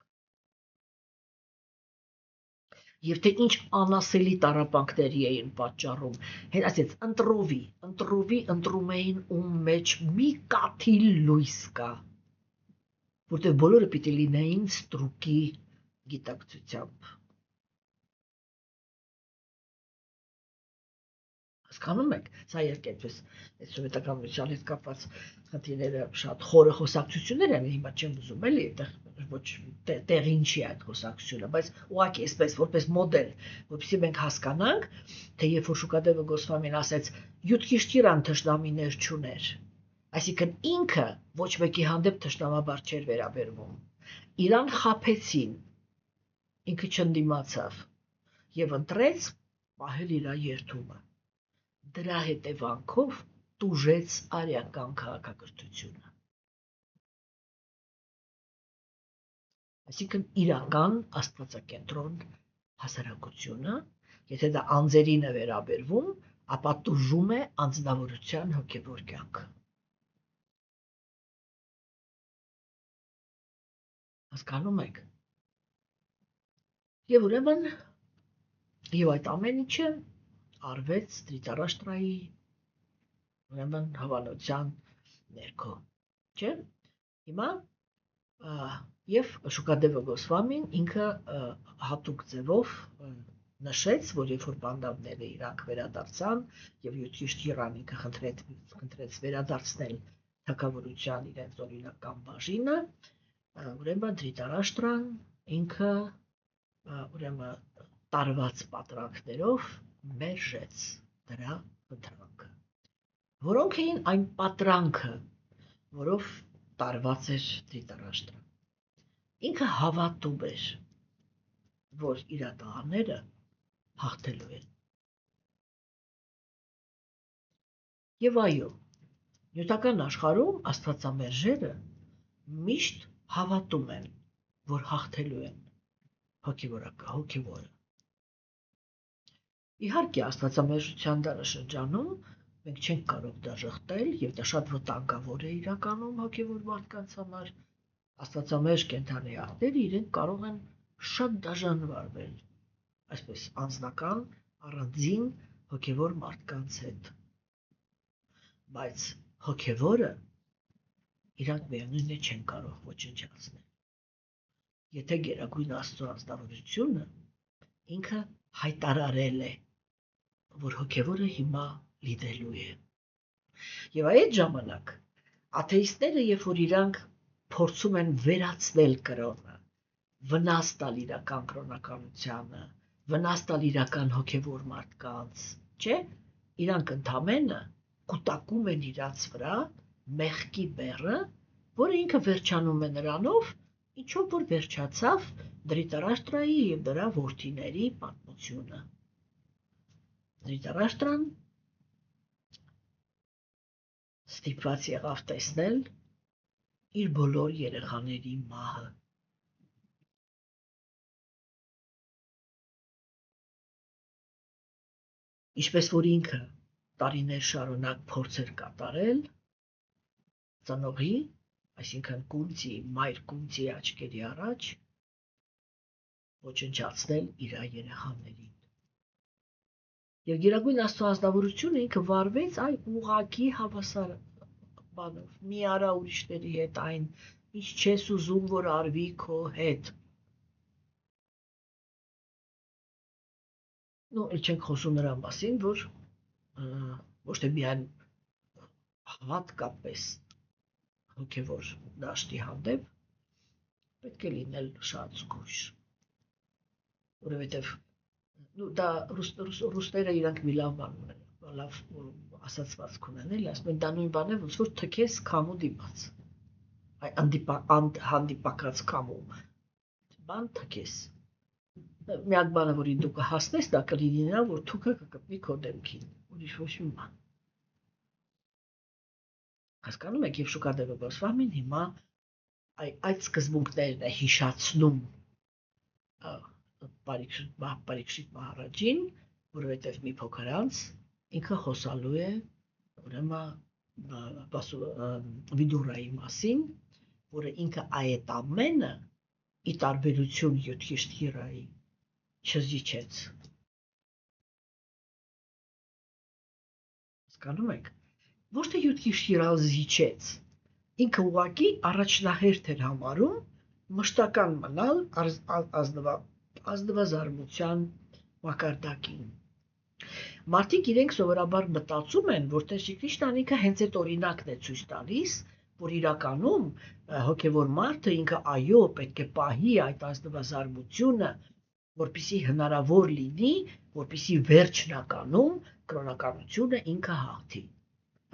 Եվ թե ինչ անասելի տառապանքների էին պատճառում, ասեց ընտրում էին ում մեջ մի կաթիլ լույս կա, որտեղ բոլորը պիտի լինեին ստրուկի գիտակցությամբ։ Հասկանում եք, սա երկու այդպես այդ սովետական միության հետ կապված խնդիրները շատ խորը խոսակցություններ են, հիմա չեմ ուզում էլի, այդտեղ ոչ տեղին չի այդ խոսակցությունը, բայց ուղղակի այսպես որպես մոդել, որպեսզի մենք հասկանանք, թե երբ որ Շուկադևը Գոսվամին ասեց յութքիշտիրան թշնամիներ չուներ, այսինքն ինքը ոչ մեկի հանդեպ թշնամաբար չէր վերաբերվում, իրան խաբեցին, ինքը չընդդիմացավ եւ ընտրեց պահել իր երդումը։ Դրա հետևանքով տուժեց արիական քաղաքակրթությունը։ Այսինքն իրական աստվածակենտրոն հասարակությունը, եթե դա անձերին է վերաբերվում, ապա տուժում է անձնավորության հոգևոր կյանքը։ Հասկանում եք։ Եվ ուրեմն եւ այդ ամեն ինչը արվեց Տրիտարաշտրայի ուրեմն հավանության ներքո, չէ՞։ Հիմա եւ Շուկադևը Գոսվամին ինքը հատուկ ձևով նշեց, որ երբ որ բանդավները իրանք վերադարձան եւ Յուտիշթիրան ինքը խնդրեց վերադարձնել թագավորության իրենց օրինական բաժինը, ուրեմն Դրիտարաշտրան ինքը ուրեմն տարված պատրանքներով մերժեց դրա խնդրանքը, որոնք էին այն պատրանքը, որով տարված էր Դրիտարաշտրան։ Ինքը հավատում էր, որ իր տղաները հաղթելու են։ Եվ այո, նյութական աշխարհում աստվածամերժերը միշտ հավատում են, որ հաղթելու են հոգևորը։ Իհարկե, աստվածամերժության դարաշրջանում մենք չենք կարող դա ժխտել, եւ դա շատ վտանգավոր է իրականում հոգևոր մարդկանց համար։ Աստվածամերժ կենդանիները իրենք կարող են շատ դաժան վարվել, այսպես անձնական առանձին հոգևոր մարդկանց հետ, բայց հոգևորը իրանք միևնույն է չեն կարող ոչնչացնել։ Եթե Գերագույն Աստծո ազնվորությունը ինքը հայտարարել է, որ հոգևորը հիմա լինելու է։ Եվ այդ ժամանակ աթեիստները, երբ որ իրանք փորձում են վերացնել կրոնը, վնաս տալ իրական կրոնականությանը, վնաս տալ իրական հոգևոր մարդկանց, չէ, իրանք ընդամենը կուտակում են իրաց վրա մեղքի բեռը, որը ինքը վերջանում է նրանով, ինչով որ վերջացավ Դրիտարաշտրայի եւ նրա որդիների պատմությունը։ Դրիտարաշտրան ստիպված եղավ տեսնել իր բոլոր երեխաների մահը։ Ինչպես որ ինքը տարիներ շարունակ փորձեր կատարել, ծնողի, այսինքն Կունտի, մայր Կունտի աչքերի առաջ ոչնչացնել իր երեխաներին։ Եվ Գերագույն Աստծո ազնվորությունը ինքը վարվեց այ ուղղակի հավասար բանով, մի արա ուրիշների հետ այն, ինչ չես ուզում, որ արվի քո հետ։ Չենք խոսում նրա մասին, որ ոչ թե միայն հատկապես հոգևոր դաշտի հանդեպ պետք է լինել շատ զգույշ, որովհետև դա ռուսները իրանք մի լավ բան ունեն, լավ ասացվածք ունեն, էլի ասում են դա նույն բան է, ոնց որ թքես քամու դիմաց, հանդիպակաց քամու, բան թքես, միակ բանը, որին դու կհասնես, դա կլինի նա, որ թուքը կկպնի քո դեմքին, ուրիշ ոչ մի բան։ Հասկանում եք, եւ շուկադեվոբոսվամին հիմա այդ սկզբունքներն է հիշացնում Պարիկշիտ Մահարաջին, որովհետև մի փոքր անց ինքը խոսալու է ուրեմն Վիդուրայի մասին, որը ինքը այդ ամենը ի տարբերություն Յուտիշթիրայի չզիջեց։ Հասկանում եք, ոչ թե Յուտիշթիրան զիջեց, ինքը ուղղակի առաջնահերթ էր համարում մշտական մնալ ազնվազարմության մակարդակին։ Մարդիկ իրենք սովորաբար մտածում են, որ Տեր Շիկրիշնան ինքը հենց այդ օրինակն է ցույց տալիս, որ իրականում հոգևոր մարդը ինքը այո պետք է պահի այդ ազնվազարմությունը, որպեսզի հնարավոր լինի, որպեսզի վերջնականում կրոնականությունը ինքը հաղթի։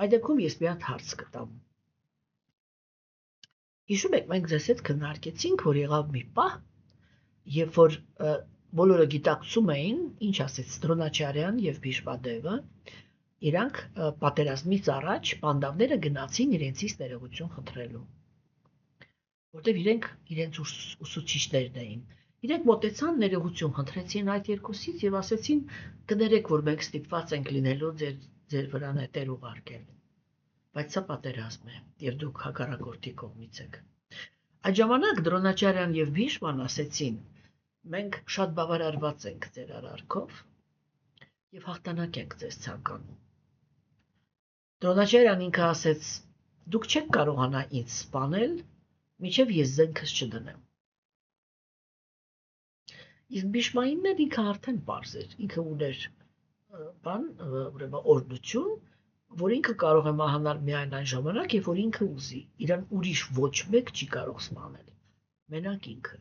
Այդ դեպքում ես մի հատ հարց կտամ։ Հիշում եք, մենք ձեզ հետ քննարկեցինք, որ եղավ մի պահ, երբ որ բոլորը գիտակցում էին, ինչ ասեց Դրոնաչարյան եւ Բիշվադևը, իրանք պատերազմից առաջ պանդավները գնացին իրենցից ներողություն խնդրելու, որտեղ իրենց ուսուցիչներն էին։ Իրենք մոտեցան, ներողություն խնդրեցին այդ երկուսից եւ ասեցին կներեք, որ մենք ստիպված ենք լինելու ձեր վրա նետեր ուղարկել։ Բայց սա պատերազմ է եւ դուք հակառակորդի կողմից եք։ Այդ ժամանակ Դրոնաչարյան եւ Բիշման ասեցին. մենք շատ բավարարված ենք ձեր արարքով եւ հաղթանակ ենք ձեզ ցանկանում։ Դրոնաչարյան ինքը ասեց. դուք չեք կարողանա ինձ սպանել, մինչեւ ես զենքս չդնեմ։ Իսկ Բիշմայինն ինքը արդեն պարզ էր, ինքը ուներ բան, ուրեմն օրհնություն, որ ինքը կարող է մահանալ միայն այն ժամանակ, երբ որ ինքը ուզի, իրան ուրիշ ոչ մեկ չի կարող սպանել, մենակ ինքը։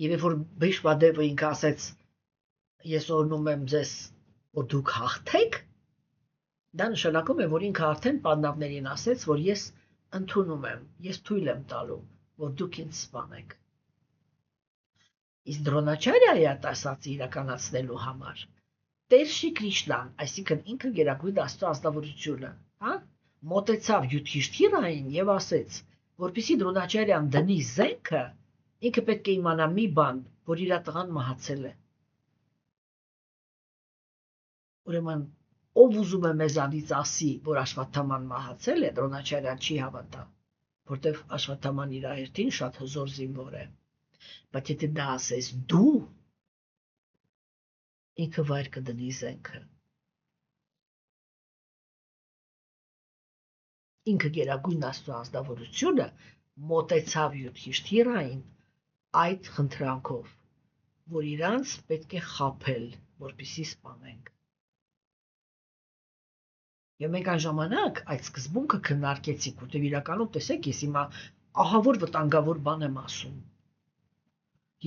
Եվ երբ որ Բիշմադևը ինքը ասեց, ես օրհնում եմ ձեզ, որ դուք հաղթեք, դա նշանակում է, որ ինքը արդեն պանդավներին ասեց, որ ես ընդունում եմ, ես թույլ եմ տալու, որ դուք ինձ սպանեք։ Իսկ Դրոնաչարյայի ասածը իրականացնելու համար Տեր Շրի Կրիշնան, այսինքն ինքը Գերագույն Աստծո ազնվորությունը, մոտեցավ Յուդհիշթիրային եւ ասեց, որպեսզի Դրոնաչարյան դնի զենքը, ինքը պետք է իմանա մի բան, որ իր տղան մահացել է։ Ուրեմն ով ուզում է մեզանից ասի, որ Աշվաթթաման մահացել է, Դրոնաչարյան չի հավատա, որտեվ Աշվաթթաման իր հերթին շատ հզոր զինվոր է։ Բայց եթե դա ասես դու, ինքը վայր կդնի զենքը։ Ինքը Գերագույն Աստծո ազնվորությունը մոտեցավ Յուդհիշթիրային այդ խնդրանքով, որ իրանց պետք է խաբել, որպեսզի սպանենք։ Եվ մենք այն ժամանակ այդ սկզբունքը քննարկեցինք, որտեղ իրականում տեսեք, ես հիմա ահավոր վտանգավոր բան եմ ասում։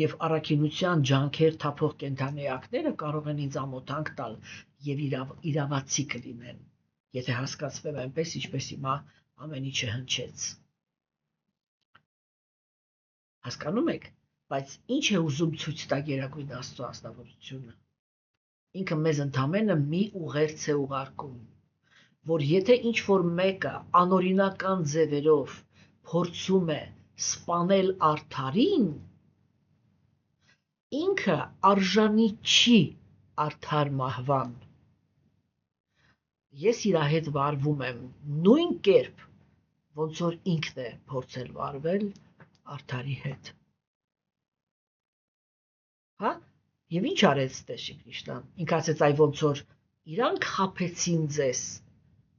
Եվ առաքինության ջանքեր թափող կենդանեակները կարող են ինձ ամոթանք տալ եւ իրավացի կլինեն, եթե հասկացվեմ այնպես, ինչպես հիմա ամեն ինչը հնչեց։ Հասկանում եք, բայց ինչ է ուզում ցույց տա Գերագույն Աստծո ազնվորությունը։ Ինքը մեզ ընդամենը մի ուղերձ է ուղարկում, որ եթե ինչ-որ մեկը անօրինական ձևերով փորձում է սպանել արդարին, ինքը արժանի չի արդար մահվան։ Ես իր հետ վարվում եմ նույն կերպ, ոնց որ ինքն է փորձել վարվել արդարի հետ։ Հա? Եվ ինչ արեց Տեր Շրի Կրիշնան։ Ինքը ասեց, այ ոնց որ իրանք խաբեցին ձեզ,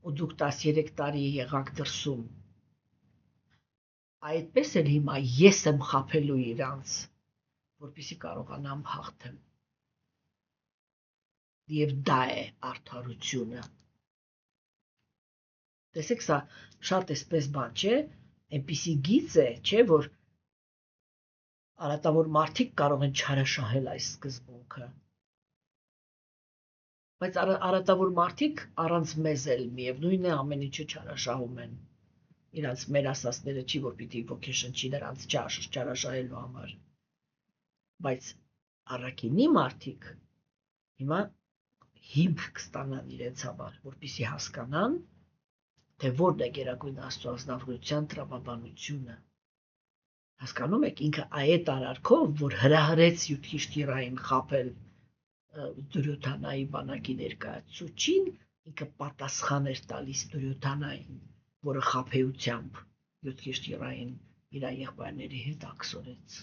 ու դուք 13 տարի եղաք դրսում։ Այդպես էլ հիմա ես եմ խաբելու իրանց, որպեսզի կարողանամ հաղթեմ։ Եվ դա է արդարությունը։ Տեսեք, սա շատ էսպես բան չէ, այնպիսի գիծ է, չէ, որ արատավոր մարդիկ կարող են չարաշահել այս սկզբունքը։ Բայց արատավոր մարդիկ առանց մեզ էլ միևնույն է ամեն ինչը չարաշահում են։ Իրանց մեր ասածները չի, որ պիտի ոգեշնչի նրանց չարաշահելու համար։ Բայց առաքինի մարդիկ հիմա հիմք կստանան իրենց համար, որպեսզի հասկանան, թե որն է Գերագույն Աստծո ազնվորության տրամաբանությունը։ Հասկանում եք, ինքը այդ արարքով, որ հրահրեց Յուդհիշթիրային խաբել Դուրյոդանայի բանակի ներկայացուցչին, ինքը պատասխան էր տալիս Դուրյոդանային, որը խաբեությամբ Յուդհիշթիրային իր եղբայրների հետ աքսորեց։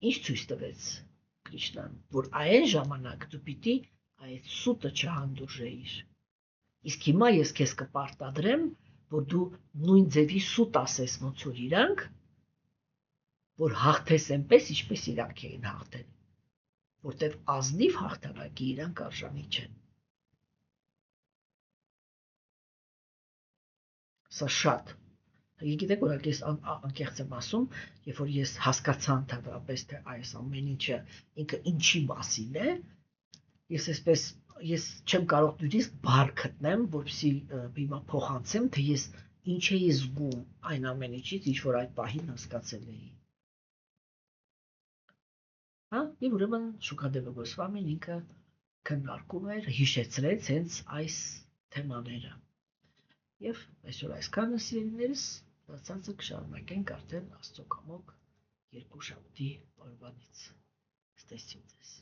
Ինչ ցույց տվեց Կրիշնան, որ այն ժամանակ դու պիտի այդ սուտը չհանդուրժեիր։ Իսկ հիմա ես քեզ կպարտադրեմ, որ դու նույն ձևի սուտ ասես ոնց որ իրանք, որ հաղթես այնպես, ինչպես իրանք էին հաղթել, որտեվ ազնիվ հաղթանակի իրանք արժանի չեն։ Սա շատ։ Գիտեք, որ ես անկեղծ եմ ասում, երբ որ ես հասկացա ընդհանրապես, թե այս ամեն ինչը ինքը ինչի մասին է, ես չեմ կարող նույնիսկ բառ գտնեմ, որպեսզի հիմա փոխանցեմ, թե ես ինչ էի զգում այն ամեն ինչից, ինչ որ այդ պահին հասկացել էի։ Հա, եւ ուրեմն Շուքադևը Գոսվամին ինքը քննարկում էր, հիշեցրեց հենց այս թեմաները։ Եվ այսօր այսքանը, սիրելիներս, բացածը կշարունակենք արդեն Աստծո կամոք երկուշաբթի օրվանից։ Ստեսություն ձեզ։